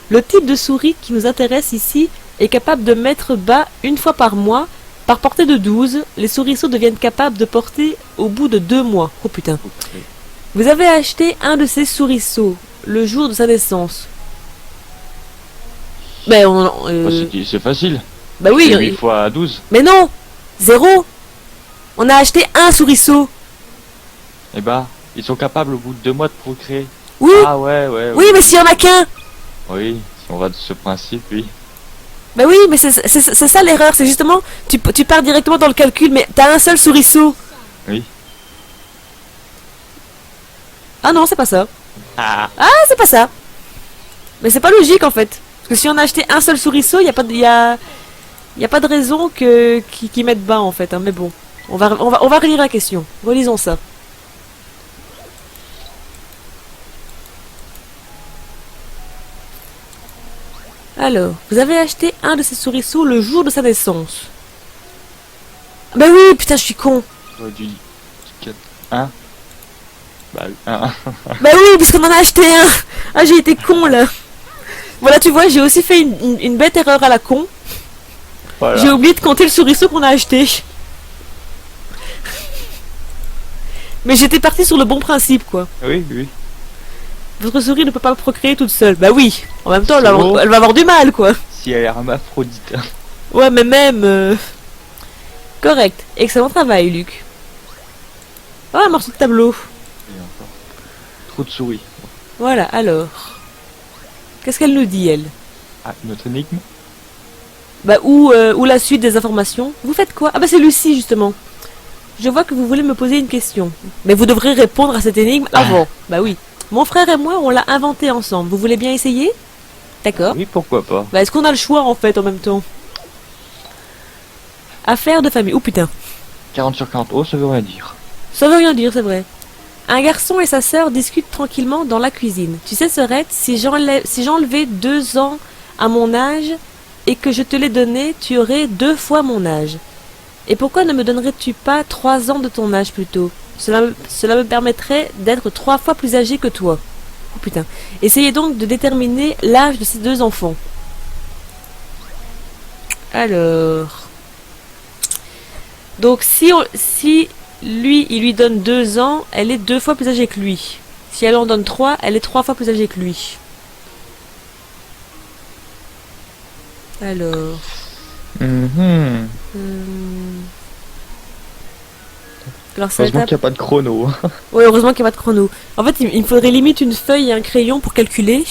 Le type de souris qui nous intéresse ici est capable de mettre bas une fois par mois. Par portée de 12, les souriceaux deviennent capables de porter au bout de 2 mois. Oh putain. Okay. Vous avez acheté un de ces souriceaux le jour de sa naissance. Ben C'est facile. Bah oui. 8 fois 12. Mais non, 0. On a acheté un souriceau. Eh bah, ils sont capables au bout de 2 mois de procréer. Oui. Ah ouais. Oui, mais s'il y en a qu'un. Oui, si on va de ce principe, oui. Bah oui, mais c'est ça l'erreur, c'est justement, tu pars directement dans le calcul, mais t'as un seul souriceau. Oui. Ah non, c'est pas ça. Ah. Ah, c'est pas ça. Mais c'est pas logique en fait. Parce que si on a acheté un seul souriceau, y a pas de raison qu'ils mettent bas en fait. Hein. Mais bon, on va relire la question. Relisons ça. Alors, vous avez acheté un de ces souriceaux le jour de sa naissance. Bah oui, putain, je suis con. J'aurais dû 4, 1. Bah, 1. Bah oui, puisqu'on en a acheté un. Ah, j'ai été con là. Voilà, tu vois, j'ai aussi fait une bête erreur à la con. Voilà. J'ai oublié de compter le souriceau qu'on a acheté. Mais j'étais parti sur le bon principe, quoi. Oui. Votre souris ne peut pas procréer toute seule. Bah oui. En même temps, Bon. elle va avoir du mal, quoi. Si elle est hermaphrodite. Ouais, mais même... Correct. Excellent travail, Luc. Oh, un morceau de tableau. Et encore. trop de souris. Voilà, alors. Qu'est-ce qu'elle nous dit, elle? Ah, notre énigme. Bah, ou la suite des informations. Vous faites quoi? Ah bah c'est Lucie, justement. Je vois que vous voulez me poser une question. Mais vous devrez répondre à cette énigme avant. Bah oui. Mon frère et moi, on l'a inventé ensemble. Vous voulez bien essayer? D'accord. Oui, pourquoi pas. Bah est-ce qu'on a le choix, en fait, en même temps? Affaire de famille. Oh putain. 40 sur 40. Oh, ça veut rien dire. Ça veut rien dire, c'est vrai. Un garçon et sa sœur discutent tranquillement dans la cuisine. Tu sais, Sorette, si j'enlevais 2 ans à mon âge et que je te l'ai donné, tu aurais 2 fois mon âge. Et pourquoi ne me donnerais-tu pas 3 ans de ton âge plutôt? Cela me permettrait d'être 3 fois plus âgé que toi. Oh putain. Essayez donc de déterminer l'âge de ces 2 enfants. Alors... Donc si lui, il lui donne 2 ans, elle est 2 fois plus âgée que lui. Si elle en donne 3, elle est 3 fois plus âgée que lui. Alors... Alors ça va Heureusement être... qu'il n'y a pas de chrono. Ouais, heureusement qu'il n'y a pas de chrono. En fait, il me faudrait limite une feuille et un crayon pour calculer.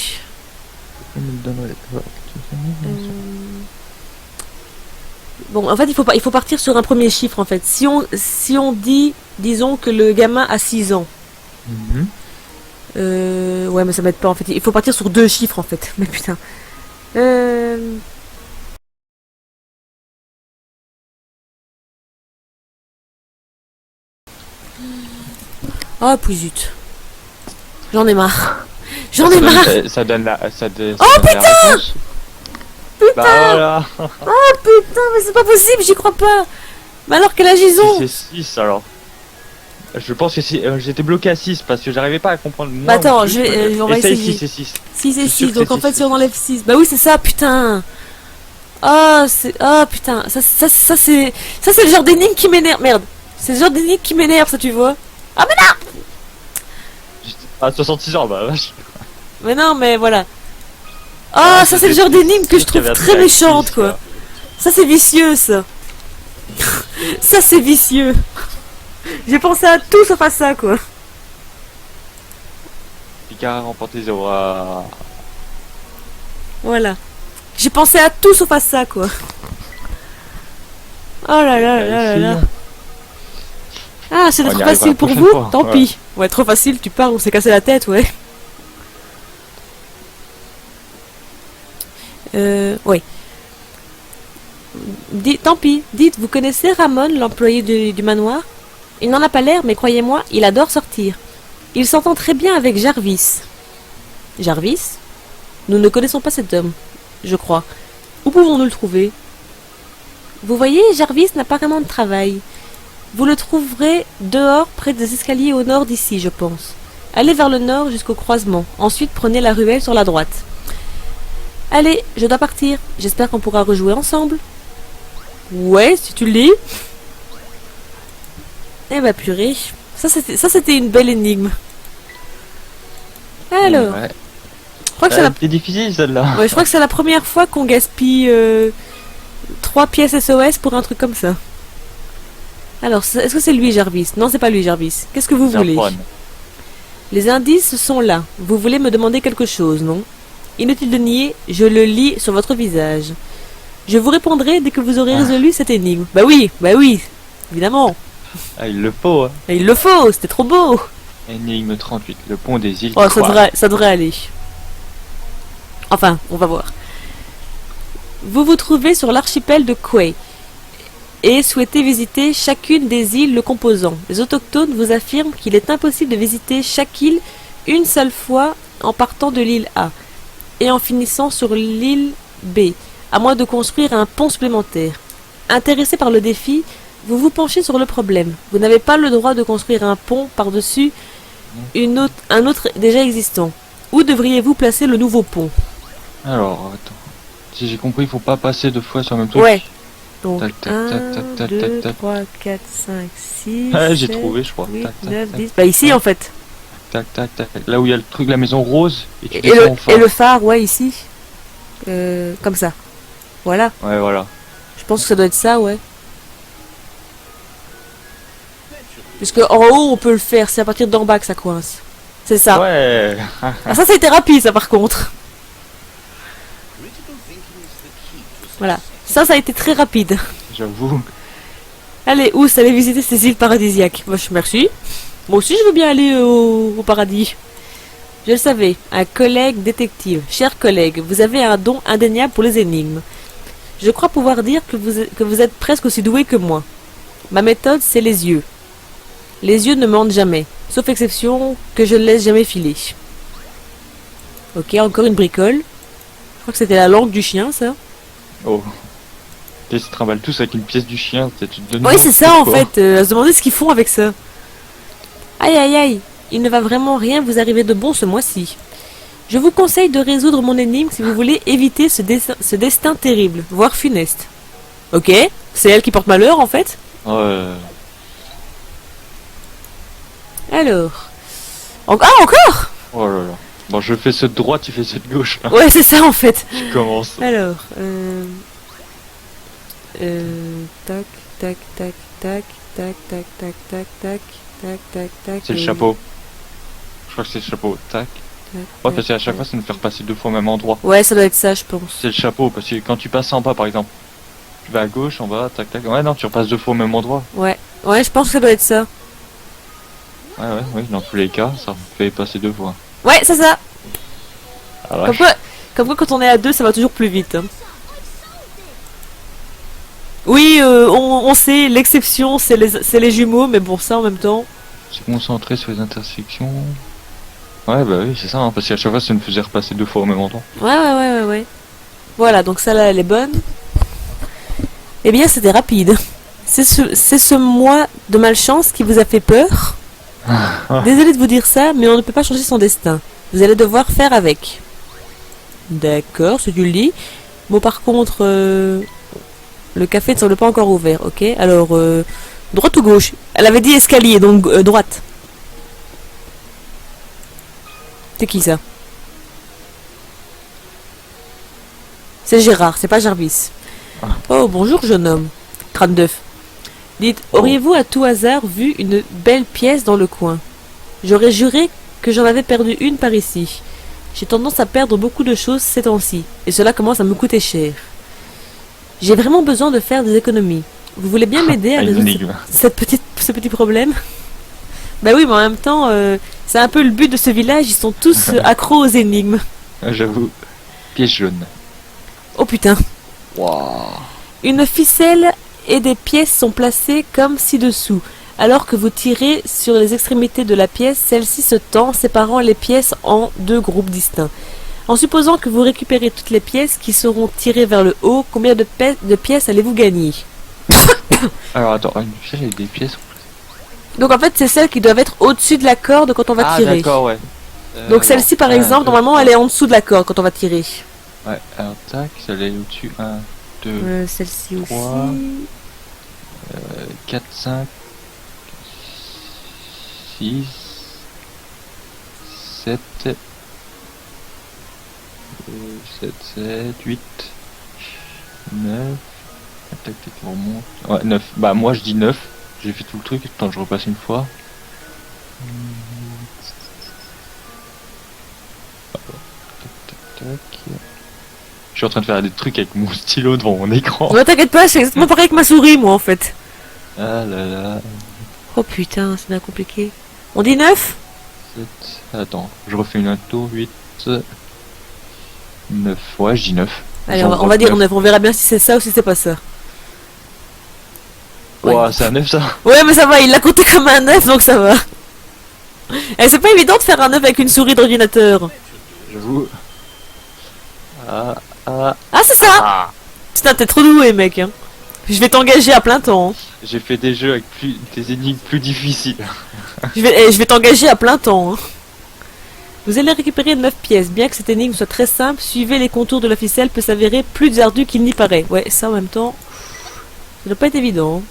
Bon, en fait, il faut partir sur un premier chiffre, en fait. Si on dit, disons que le gamin a 6 ans. Ouais, mais ça m'aide pas, en fait. Il faut partir sur 2 chiffres, en fait. Mais putain. Oh, puis zut. J'en ai marre. J'en ai marre. Ça donne la... Oh, putain! Putain! Bah voilà. Oh putain, mais c'est pas possible, j'y crois pas. Mais alors quel âge ils ont? C'est 6 alors. Je pense que j'étais bloqué à 6 parce que j'arrivais pas à comprendre. Bah attends, on va essayer. 6 et 6. 6 et C'est sûr 6, que donc c'est en fait six, si on enlève 6. Bah oui, c'est ça, putain. Oh, oh putain, ça c'est le genre d'énigme qui m'énerve. Merde. C'est le genre d'énigme qui m'énerve, ça tu vois. Ah mais non. J'étais à 66 ans, bah vache. Mais non, mais voilà. Oh, Ah, ça c'est le genre d'énigme que je trouve très méchante, quoi. Là. Ça c'est vicieux, ça. Ça c'est vicieux. J'ai pensé à tout sauf à ça, quoi. Picard remporte les 0 à... Voilà. J'ai pensé à tout sauf à ça, quoi. Oh là là là là là. Ah, c'est trop facile pour vous? Tant pis. Ouais, trop facile, tu parles, on s'est cassé la tête, ouais. Ouais. Tant pis. Dites, vous connaissez Ramon, l'employé du manoir? Il n'en a pas l'air, mais croyez-moi, il adore sortir. Il s'entend très bien avec Jarvis. Jarvis? Nous ne connaissons pas cet homme, je crois. Où pouvons-nous le trouver? Vous voyez, Jarvis n'a pas vraiment de travail. Vous le trouverez dehors, près des escaliers au nord d'ici, je pense. Allez vers le nord jusqu'au croisement. Ensuite, prenez la ruelle sur la droite. Allez, je dois partir. J'espère qu'on pourra rejouer ensemble. Ouais, si tu le lis. Eh bah purée. Ça c'était une belle énigme. Alors. Ouais. Je crois que c'est difficile celle-là. Ouais, je crois que c'est la première fois qu'on gaspille 3 pièces SOS pour un truc comme ça. Alors, est-ce que c'est lui, Jarvis? Non, c'est pas lui, Jarvis. Qu'est-ce que vous voulez? Les indices sont là. Vous voulez me demander quelque chose, non? Inutile de nier, je le lis sur votre visage. Je vous répondrai dès que vous aurez résolu cette énigme. Bah oui, évidemment. Ah, il le faut, hein. Et il le faut, c'était trop beau. Énigme 38, le pont des îles. Oh, ça devrait aller. Enfin, on va voir. Vous vous trouvez sur l'archipel de Quay et souhaitez visiter chacune des îles le composant. Les autochtones vous affirment qu'il est impossible de visiter chaque île une seule fois en partant de l'île A et en finissant sur l'île B, à moins de construire un pont supplémentaire. Intéressé par le défi, vous vous penchez sur le problème. Vous n'avez pas le droit de construire un pont par-dessus un autre déjà existant. Où devriez-vous placer le nouveau pont? Alors, attends. Si j'ai compris, il faut pas passer 2 fois sur le même truc. Ouais. Donc, tac, tac, 1, tac, tac, 2, tac, tac. 3, 4, 5, 6, Ah, j'ai 7, trouvé, je crois. 8, Tac, tac, 9, tac. 10. Bah ici, en fait. Tac, tac, tac. Là où il y a le truc, la maison rose. Et tu Et descends au phare. le phare, ouais, ici. Comme ça. Voilà. Ouais, voilà. Je pense que ça doit être ça, ouais. Parce que en haut, on peut le faire. C'est à partir d'en bas que ça coince. C'est ça. Ouais. Ah, ça a été rapide, ça, par contre. Voilà. Ça a été très rapide. J'avoue. Allez, Ous, allez visiter ces îles paradisiaques. Merci. Moi aussi, je veux bien aller au paradis. Je le savais, un collègue détective. Cher collègue, vous avez un don indéniable pour les énigmes. Je crois pouvoir dire que vous êtes presque aussi doué que moi. Ma méthode, c'est les yeux. Les yeux ne mentent jamais, sauf exception que je ne laisse jamais filer. Ok, encore une bricole. Je crois que c'était la langue du chien, ça. Oh. Ils se trimballent tous avec une pièce du chien. Tu te donnes Ouais, c'est ça en pourquoi. fait. À se demander ce qu'ils font avec ça. Aïe aïe aïe. Il ne va vraiment rien vous arriver de bon ce mois-ci. Je vous conseille de résoudre mon énigme si vous voulez éviter ce destin terrible, voire funeste. Ok, c'est elle qui porte malheur en fait. Ouais. Alors. Ah, encore. Oh là là. Bon, je fais ceux de droite, tu fais ceux de gauche. Hein. Ouais, c'est ça en fait. Tu commences. Alors. Tac, tac, tac, tac, tac, tac, tac, tac, tac, tac, tac, tac. C'est le chapeau. Je crois que c'est le chapeau. Tac. Ouais, parce qu'à chaque fois, ça nous fait repasser 2 fois au même endroit. Ouais, ça doit être ça, je pense. C'est le chapeau, parce que quand tu passes en bas, par exemple, tu vas à gauche, en bas, tac, tac. Ouais, non, tu repasses 2 fois au même endroit. Ouais, ouais, je pense que ça doit être ça. Ouais, oui, dans tous les cas, ça fait passer 2 fois. Ouais, c'est ça. Ah, Comme quoi, quand on est à deux, ça va toujours plus vite. Hein. Oui, on sait, l'exception, c'est les jumeaux, mais bon, ça en même temps. Se concentrer sur les intersections. Ouais, bah oui, c'est ça, hein, parce qu'à chaque fois, ça nous faisait repasser 2 fois au même endroit. Ouais. Voilà, donc ça là, elle est bonne. Eh bien, c'était rapide. C'est ce mois de malchance qui vous a fait peur. Désolé de vous dire ça, mais on ne peut pas changer son destin. Vous allez devoir faire avec. D'accord, ce que tu le dis. Bon, par contre, le café ne semble pas encore ouvert, ok. Alors, droite ou gauche? Elle avait dit escalier, donc droite. C'est qui ça? C'est Gérard, c'est pas Jarvis. Ah. Oh, bonjour jeune homme. Crâne d'œuf. Dites, auriez-vous à tout hasard vu une belle pièce dans le coin? J'aurais juré que j'en avais perdu une par ici. J'ai tendance à perdre beaucoup de choses ces temps-ci, et cela commence à me coûter cher. J'ai vraiment besoin de faire des économies. Vous voulez bien m'aider à résoudre ce petit problème? Bah oui, mais en même temps, c'est un peu le but de ce village, ils sont tous accros aux énigmes. J'avoue. Pièce jaune. Oh putain. Waouh. Une ficelle et des pièces sont placées comme ci-dessous. Alors que vous tirez sur les extrémités de la pièce, celle-ci se tend, séparant les pièces en 2 groupes distincts. En supposant que vous récupérez toutes les pièces qui seront tirées vers le haut, combien de pièces allez-vous gagner? Alors attends, une ficelle et des pièces. Donc en fait, c'est celles qui doivent être au-dessus de la corde quand on va Ah tirer. d'accord, ouais. Donc celle-ci par exemple, normalement elle est en dessous de la corde quand on va tirer. Ouais, alors tac, celle est au-dessus. 1, 2, Celle-ci 3, aussi. 4, 5, 6, 7, 8, 9. Tac, tac, on remonte. Ouais, 9. Bah, moi je dis 9. J'ai fait tout le truc. Attends, je repasse une fois. Tac, tac, tac. Je suis en train de faire des trucs avec mon stylo devant mon écran. Ne t'inquiète pas, c'est exactement pareil que ma souris, moi en fait. Ah là là. Oh putain, c'est bien compliqué. On dit 9? 7. Attends, je refais une tour. 8, 9. Ouais, je dis 9. Allez, on va dire 9. On verra bien si c'est ça ou si c'est pas ça. Ouais, Ouais. c'est un 9 ça. Ouais, mais ça va, il l'a compté comme un 9, donc ça va. Et c'est pas évident de faire un 9 avec une souris d'ordinateur. J'avoue. Ah, Ah, c'est ça! ah. Putain, t'es trop doué, mec. Hein. Je vais t'engager à plein temps. Hein. J'ai fait des jeux avec des énigmes plus difficiles. Je vais t'engager à plein temps. Hein. Vous allez récupérer 9 pièces. Bien que cette énigme soit très simple, suivre les contours de la ficelle peut s'avérer plus ardu qu'il n'y paraît. Ouais, ça en même temps, ça doit pas être évident. Hein.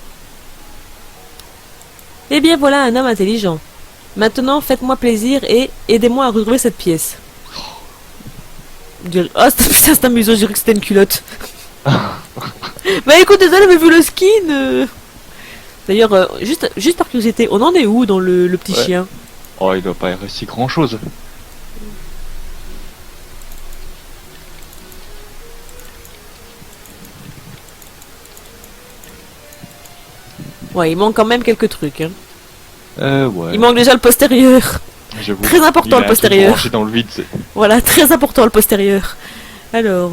Eh bien voilà un homme intelligent. Maintenant, faites-moi plaisir et aidez-moi à retrouver cette pièce. Oh, putain, c'est amusant, je dirais que c'était une culotte. Bah écoute, désolé, mais vu le skin... D'ailleurs, juste par curiosité, on en est où dans le petit chien? Oh, il doit pas y rester grand chose. Ouais, il manque quand même quelques trucs. Hein. Ouais. Il manque déjà le postérieur. J'avoue. Très important Il a le un truc postérieur. branché dans le vide. Voilà, très important le postérieur. Alors,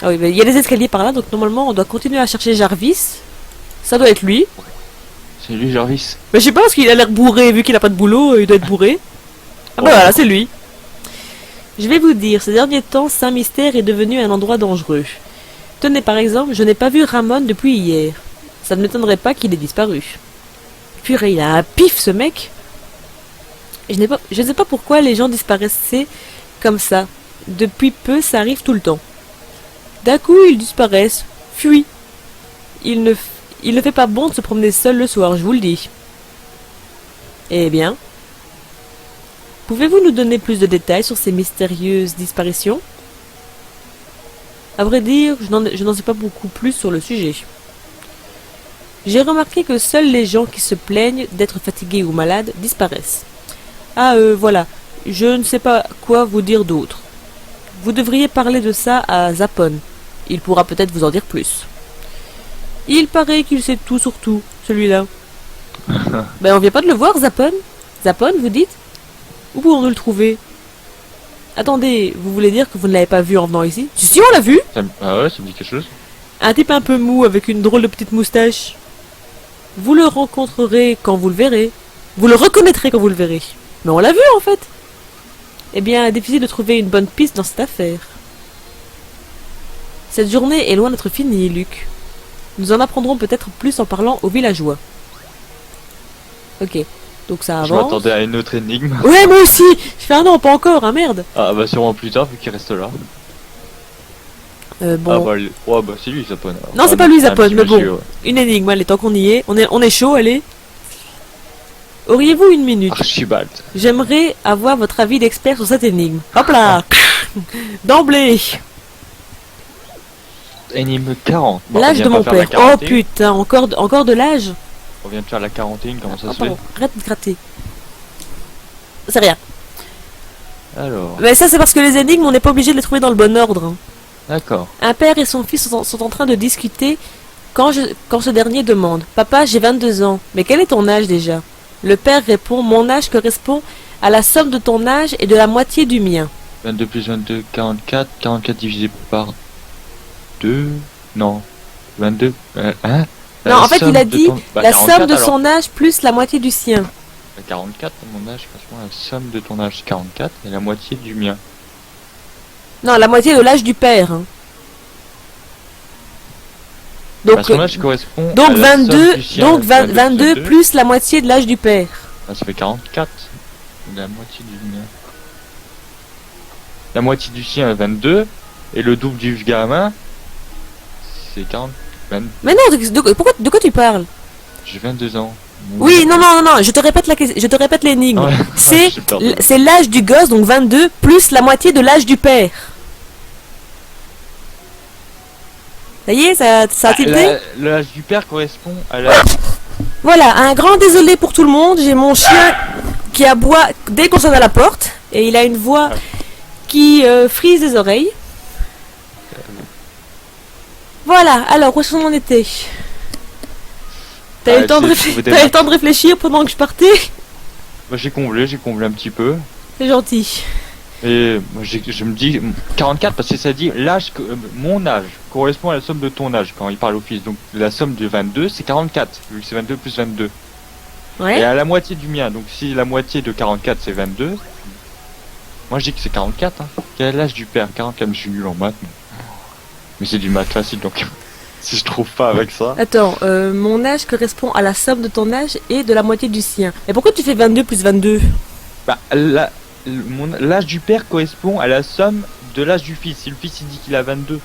ah oui, il y a des escaliers par là, donc normalement on doit continuer à chercher Jarvis. Ça doit être lui. C'est lui, Jarvis. Mais je sais pas, parce qu'il a l'air bourré, vu qu'il a pas de boulot, il doit être bourré. Ah bah voilà, c'est lui. Je vais vous dire, ces derniers temps, Saint-Mystère est devenu un endroit dangereux. Tenez par exemple, je n'ai pas vu Ramon depuis hier. Ça ne m'étonnerait pas qu'il ait disparu. Purée, il a un pif ce mec. Je ne sais pas pourquoi les gens disparaissaient comme ça. Depuis peu, ça arrive tout le temps. D'un coup, ils disparaissent, fuient. Il ne fait pas bon de se promener seul le soir, je vous le dis. Eh bien, pouvez-vous nous donner plus de détails sur ces mystérieuses disparitions? À vrai dire, je n'en sais pas beaucoup plus sur le sujet. J'ai remarqué que seuls les gens qui se plaignent d'être fatigués ou malades disparaissent. Ah, voilà, je ne sais pas quoi vous dire d'autre. Vous devriez parler de ça à Zapon. Il pourra peut-être vous en dire plus. Il paraît qu'il sait tout sur tout, celui-là. Ben on vient pas de le voir, Zapon? Zapon, vous dites? Où pouvons-nous le trouver? Attendez, vous voulez dire que vous ne l'avez pas vu en venant ici? Si, on l'a vu! Ah ouais, ça me dit quelque chose. Un type un peu mou avec une drôle de petite moustache. Vous le rencontrerez quand vous le verrez. Vous le reconnaîtrez quand vous le verrez. Mais on l'a vu en fait. Eh bien, difficile de trouver une bonne piste dans cette affaire. Cette journée est loin d'être finie, Luc. Nous en apprendrons peut-être plus en parlant aux villageois. Ok, donc ça avance. Je m'attendais à une autre énigme. Ouais, moi aussi. Je fais un non, pas encore, hein, merde. Ah bah sûrement plus tard vu qu'il reste là. Bon. Ah bah, ouais, bah c'est lui Zapon. Non, c'est pas lui, Zapon, mais bon. Monsieur, ouais. Une énigme, allez, tant qu'on y est. On est chaud, allez. Auriez-vous une minute? Archibald. J'aimerais avoir votre avis d'expert sur cette énigme. Hop là. D'emblée. Énigme 40. Bon, L'âge on de vient mon pas faire la père. Oh 41. putain, encore de l'âge? On vient de faire la 41, comment ça Ah, se fait? pardon, arrête de gratter. C'est rien. Alors, Mais ça, c'est parce que les énigmes, on n'est pas obligé de les trouver dans le bon ordre. Hein. d'accord. Un père et son fils sont en train de discuter quand ce dernier demande: Papa, j'ai 22 ans, mais quel est ton âge déjà? Le père répond: Mon âge correspond à la somme de ton âge et de la moitié du mien. 22 plus 22, 44. 44 divisé par 2. Non. 22. Hein? Non, en fait, il a dit Bah, la 44, somme de alors. son âge plus la moitié du sien. 44, mon âge, franchement, la somme de ton âge 44 et la moitié du mien. Non, la moitié de l'âge du père. Hein. Bah, son âge correspond donc à la somme 22, du sien, donc 22 plus plus la moitié de l'âge du père. Ah, ça fait 44. La moitié du mien. La moitié du sien est 22. Et le double du gamin, c'est 40. Mais non, de quoi tu parles? J'ai 22 ans. Oui, non, je te répète je te répète l'énigme. Ouais. C'est J'ai perdu. c'est l'âge du gosse, donc 22, plus la moitié de l'âge du père. Ça y est, ça a tilté? L'âge du père correspond à la... Voilà, un grand désolé pour tout le monde, j'ai mon chien qui aboie dès qu'on sonne à la porte, et il a une voix qui frise les oreilles. Voilà, alors où est-ce qu'on en était? T'as eu le temps de réfléchir pendant que je partais? Bah, j'ai comblé un petit peu. C'est gentil. Et moi, je me dis 44 parce que ça dit l'âge, mon âge correspond à la somme de ton âge quand il parle au fils. Donc la somme de 22 c'est 44, vu que c'est 22 plus 22. Ouais. Et à la moitié du mien, donc si la moitié de 44 c'est 22, moi je dis que c'est 44. Hein. Quel est l'âge du père? 44, je suis nul en maths. Mais c'est du maths facile donc si je trouve pas avec ça. Attends, mon âge correspond à la somme de ton âge et de la moitié du sien. Et pourquoi tu fais 22 plus 22? Bah l'âge du père correspond à la somme de l'âge du fils. Si le fils il dit qu'il a 22.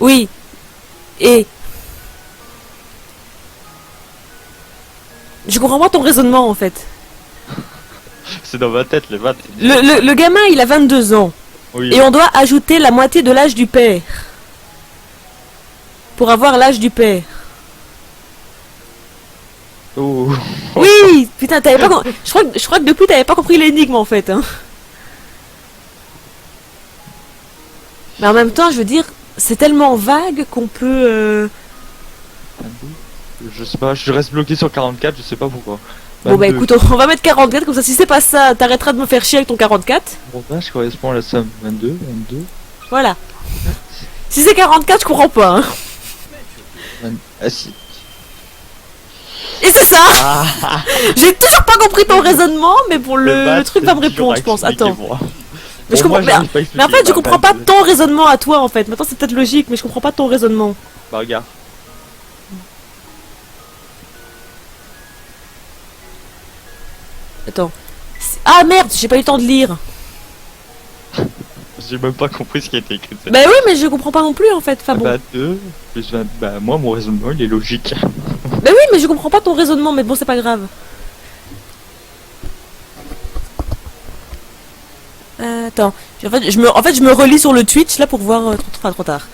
Oui. Et je comprends pas ton raisonnement en fait. C'est dans ma tête les maths. Le gamin il a 22 ans. Oui. Et on doit ajouter la moitié de l'âge du père. Pour avoir l'âge du père. Oh. Oui, putain, t'avais pas. Je crois que depuis t'avais pas compris l'énigme en fait. Hein. Mais en même temps, je veux dire, c'est tellement vague qu'on peut. 22. Je sais pas, je reste bloqué sur 44, je sais pas pourquoi. Bon bah 22. écoute, on va mettre 44 comme ça. Si c'est pas ça, t'arrêteras de me faire chier avec ton 44. Bon, vache correspond à la somme 22, 22. Voilà. Si c'est 44, je comprends pas. Hein. Ah si. Et c'est ça. Ah, J'ai toujours pas compris ton raisonnement, mais bon, le maths, truc va me c'est dur répondre, à je pense. Attends. expliquer, moi. Mais, je Bon, moi, comprends... j'arrive pas à mais en fait, expliquer, je bah, comprends pas 22. ton raisonnement à toi, en fait. Maintenant, c'est peut-être logique, mais je comprends pas ton raisonnement. Bah regarde. Attends. Ah merde, j'ai pas eu le temps de lire. J'ai même pas compris ce qui a été écrit. Bah oui, mais je comprends pas non plus, en fait. Enfin bon. 22 plus 20. Bah moi, mon raisonnement, il est logique. Bah oui, mais je comprends pas ton raisonnement, mais bon, c'est pas grave. Attends. En fait, je me relis sur le Twitch, là, pour voir... trop tard.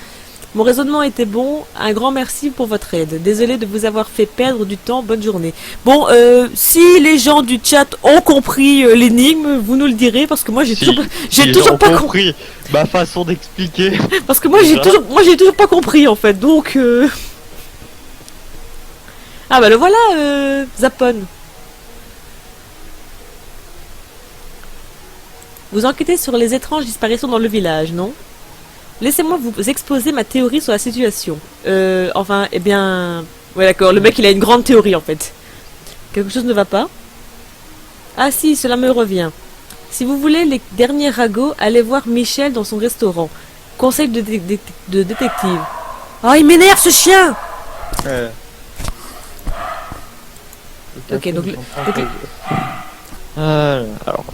Mon raisonnement était bon. Un grand merci pour votre aide. Désolé de vous avoir fait perdre du temps. Bonne journée. Bon, si les gens du chat ont compris l'énigme, vous nous le direz parce que moi j'ai toujours, j'ai toujours pas compris. Ma façon d'expliquer. Parce que moi j'ai toujours pas compris en fait. Donc ah bah le voilà, Zapon. Vous enquêtez sur les étranges disparitions dans le village, non? Laissez-moi vous exposer ma théorie sur la situation. Enfin, eh bien... Ouais, d'accord, le mec, il a une grande théorie, en fait. Quelque chose ne va pas? Ah si, cela me revient. Si vous voulez les derniers ragots, allez voir Michel dans son restaurant. Conseil de détective. Oh, il m'énerve, ce chien! Ok, donc... Alors,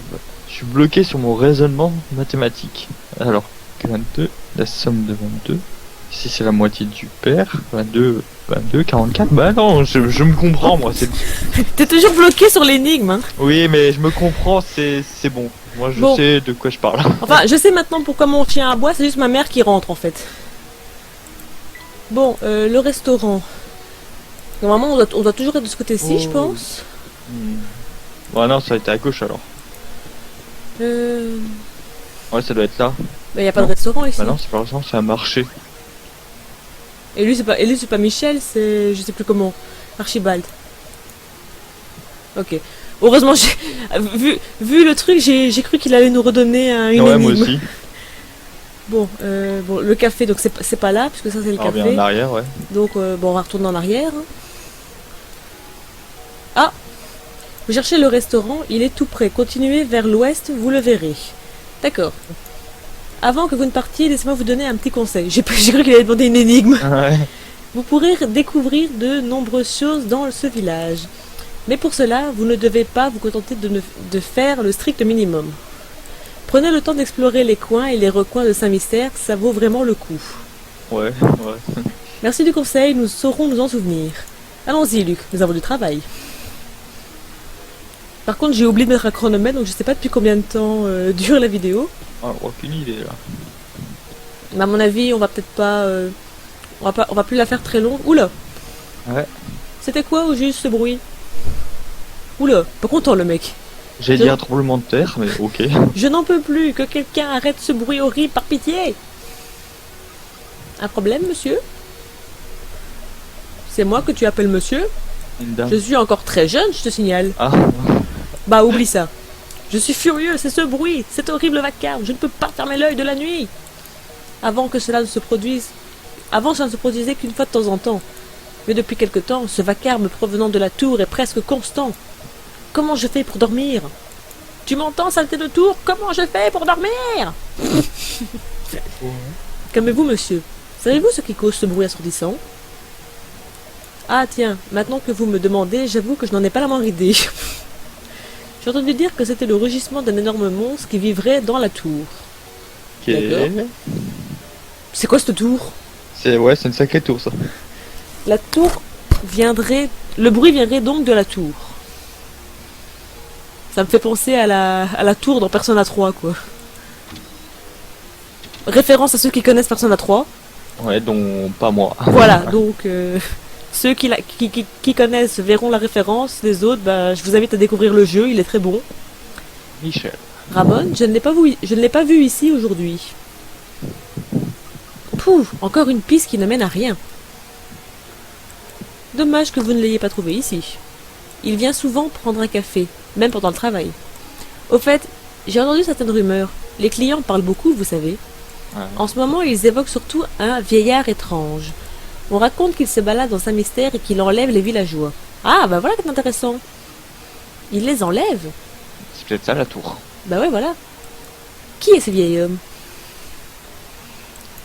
je suis bloqué sur mon raisonnement mathématique. Alors, 22, la somme de 22. Ici, c'est la moitié du père. 22, 44. Bah non, je me comprends, moi. T'es toujours bloqué sur l'énigme, hein. Oui, mais je me comprends, c'est bon. Moi, je sais de quoi je parle. Enfin, je sais maintenant pourquoi mon chien aboie, c'est juste ma mère qui rentre, en fait. Bon, le restaurant. Normalement, on doit toujours être de ce côté-ci, je pense. Bon, non, ça a été à gauche, alors. Ouais, ça doit être là. Bah, y a pas de restaurant ici. Bah non, c'est pas restaurant, c'est un marché. Et lui, c'est pas Michel, c'est... Je sais plus comment. Archibald. Ok. Heureusement, vu le truc, j'ai cru qu'il allait nous redonner une ouais, énigme. moi aussi. Bon, le café, donc c'est pas là, puisque ça c'est le On café. revient en arrière, ouais. Donc, bon, on va retourner en arrière. Ah! Vous cherchez le restaurant, il est tout près. Continuez vers l'ouest, vous le verrez. D'accord. Avant que vous ne partiez, laissez-moi vous donner un petit conseil. J'ai cru qu'il allait demander une énigme. Ouais. Vous pourrez découvrir de nombreuses choses dans ce village. Mais pour cela, vous ne devez pas vous contenter de faire le strict minimum. Prenez le temps d'explorer les coins et les recoins de Saint-Mystère, ça vaut vraiment le coup. Ouais. Merci du conseil, nous saurons nous en souvenir. Allons-y, Luc, nous avons du travail. Par contre, j'ai oublié de mettre un chronomètre, donc je sais pas depuis combien de temps dure la vidéo. Ah, aucune idée là. Mais à mon avis, on va peut-être pas, on va plus la faire très longue. Oula. Ouais. C'était quoi au juste ce bruit? Oula, pas content le mec. J'ai dit un tremblement de terre, mais ok. Je n'en peux plus, que quelqu'un arrête ce bruit horrible par pitié. Un problème, monsieur? C'est moi que tu appelles monsieur? Une dame. Je suis encore très jeune, je te signale. Ah. Bah oublie ça. Je suis furieux, c'est ce bruit, cet horrible vacarme, je ne peux pas fermer l'œil de la nuit. Avant cela ne se produisait qu'une fois de temps en temps. Mais depuis quelque temps, ce vacarme provenant de la tour est presque constant. Comment je fais pour dormir? Tu m'entends, saleté de tour? Comment je fais pour dormir? Calmez-vous, monsieur. Savez-vous ce qui cause ce bruit assourdissant? Ah tiens, maintenant que vous me demandez, j'avoue que je n'en ai pas la moindre idée. J'ai entendu dire que c'était le rugissement d'un énorme monstre qui vivrait dans la tour. Ok. C'est quoi cette tour? C'est une sacrée tour ça. La tour viendrait... Le bruit viendrait donc de la tour. Ça me fait penser à la tour dans Persona 3, quoi. Référence à ceux qui connaissent Persona 3. Ouais, dont pas moi. Voilà, donc... Ceux qui connaissent verront la référence, les autres, bah, je vous invite à découvrir le jeu, il est très bon. Michel. Ramon, je ne l'ai pas vu ici aujourd'hui. Pouf, encore une piste qui ne mène à rien. Dommage que vous ne l'ayez pas trouvé ici. Il vient souvent prendre un café, même pendant le travail. Au fait, j'ai entendu certaines rumeurs. Les clients parlent beaucoup, vous savez. Ouais. En ce moment, ils évoquent surtout un vieillard étrange. On raconte qu'il se balade dans un mystère et qu'il enlève les villageois. Ah, bah voilà qui est intéressant. Il les enlève? C'est peut-être ça la tour. Bah ouais, voilà. Qui est ce vieil homme?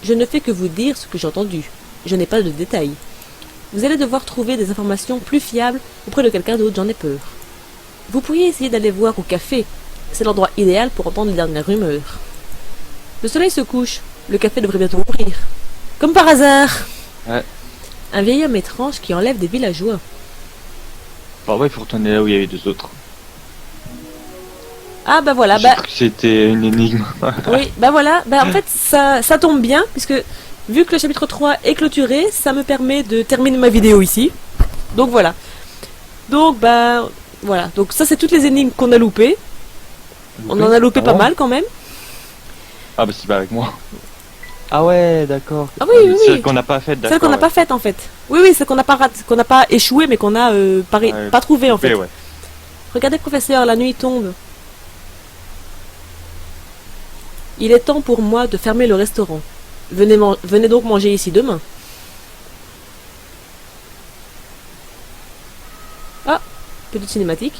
Je ne fais que vous dire ce que j'ai entendu. Je n'ai pas de détails. Vous allez devoir trouver des informations plus fiables auprès de quelqu'un d'autre, j'en ai peur. Vous pourriez essayer d'aller voir au café. C'est l'endroit idéal pour entendre les dernières rumeurs. Le soleil se couche. Le café devrait bientôt ouvrir. Comme par hasard. Ouais. Un vieil homme étrange qui enlève des villageois. Bah ouais, il faut retourner là où il y avait deux autres. Ah bah voilà, J'ai cru que c'était une énigme. oui, bah voilà, bah en fait ça tombe bien, puisque vu que le chapitre 3 est clôturé, ça me permet de terminer ma vidéo ici. Donc voilà. Donc bah voilà, donc ça c'est toutes les énigmes qu'on a loupées. On en a loupé pas mal quand même. Ah bah c'est pas avec moi. Ah ouais, d'accord. Ah oui, oui, Celle oui. qu'on n'a pas faite, d'accord. Celle qu'on n'a pas faite en fait. Oui, oui, celle qu'on n'a pas qu'on n'a pas échoué, mais qu'on a pas trouvé en fait. Ouais. Regardez professeur, la nuit tombe. Il est temps pour moi de fermer le restaurant. Venez donc manger ici demain. Ah, petite cinématique.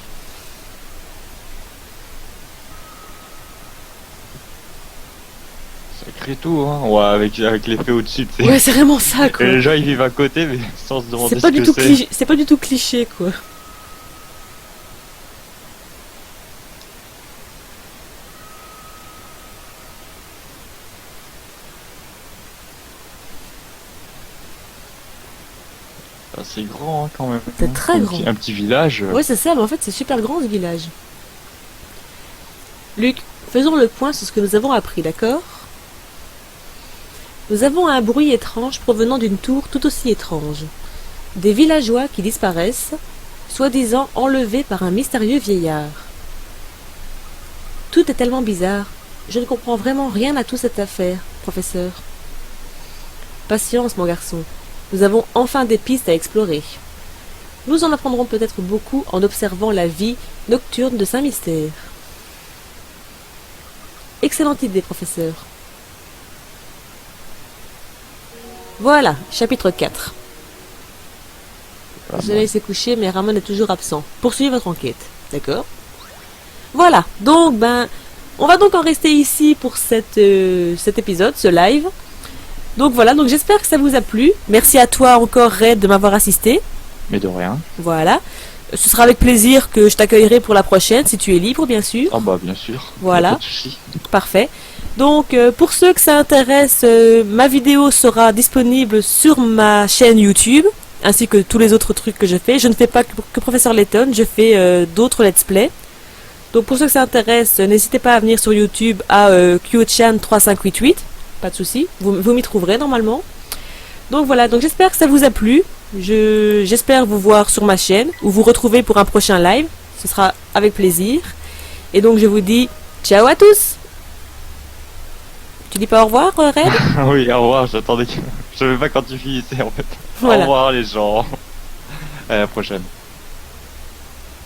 Sacré tout, hein. Ouais, avec l'effet au-dessus, tu sais. Ouais, c'est vraiment ça quoi. Et les gens ils vivent à côté, mais sans se demander C'est pas ce du que tout c'est. cliché, c'est pas du tout cliché quoi. Ah, c'est grand hein, quand même. C'est très Un grand. Un petit village. Ouais, c'est ça, mais en fait, c'est super grand ce village. Luc, faisons le point sur ce que nous avons appris, d'accord? Nous avons un bruit étrange provenant d'une tour tout aussi étrange. Des villageois qui disparaissent, soi-disant enlevés par un mystérieux vieillard. Tout est tellement bizarre. Je ne comprends vraiment rien à toute cette affaire, professeur. Patience, mon garçon. Nous avons enfin des pistes à explorer. Nous en apprendrons peut-être beaucoup en observant la vie nocturne de Saint-Mystère. Excellente idée, professeur. Voilà, chapitre 4. Le soleil s'est couché, mais Ramon est toujours absent. Poursuivez votre enquête, d'accord? Voilà, donc, on va donc en rester ici pour cet épisode, ce live. Donc voilà, donc j'espère que ça vous a plu. Merci à toi encore, Red, de m'avoir assisté. Mais de rien. Voilà. Ce sera avec plaisir que je t'accueillerai pour la prochaine, si tu es libre, bien sûr. Ah bah bien sûr. Voilà. Pas de soucis. Parfait. Donc, pour ceux que ça intéresse, ma vidéo sera disponible sur ma chaîne YouTube, ainsi que tous les autres trucs que je fais. Je ne fais pas que Professeur Layton, je fais d'autres let's play. Donc, pour ceux que ça intéresse, n'hésitez pas à venir sur YouTube à QChan3588. Pas de souci, vous m'y trouverez normalement. Donc voilà, donc j'espère que ça vous a plu. J'espère vous voir sur ma chaîne ou vous retrouver pour un prochain live. Ce sera avec plaisir. Et donc je vous dis ciao à tous. Tu dis pas au revoir, Red? Oui, au revoir, j'attendais. Je savais pas quand tu finissais en fait. Voilà. Au revoir les gens. À la prochaine.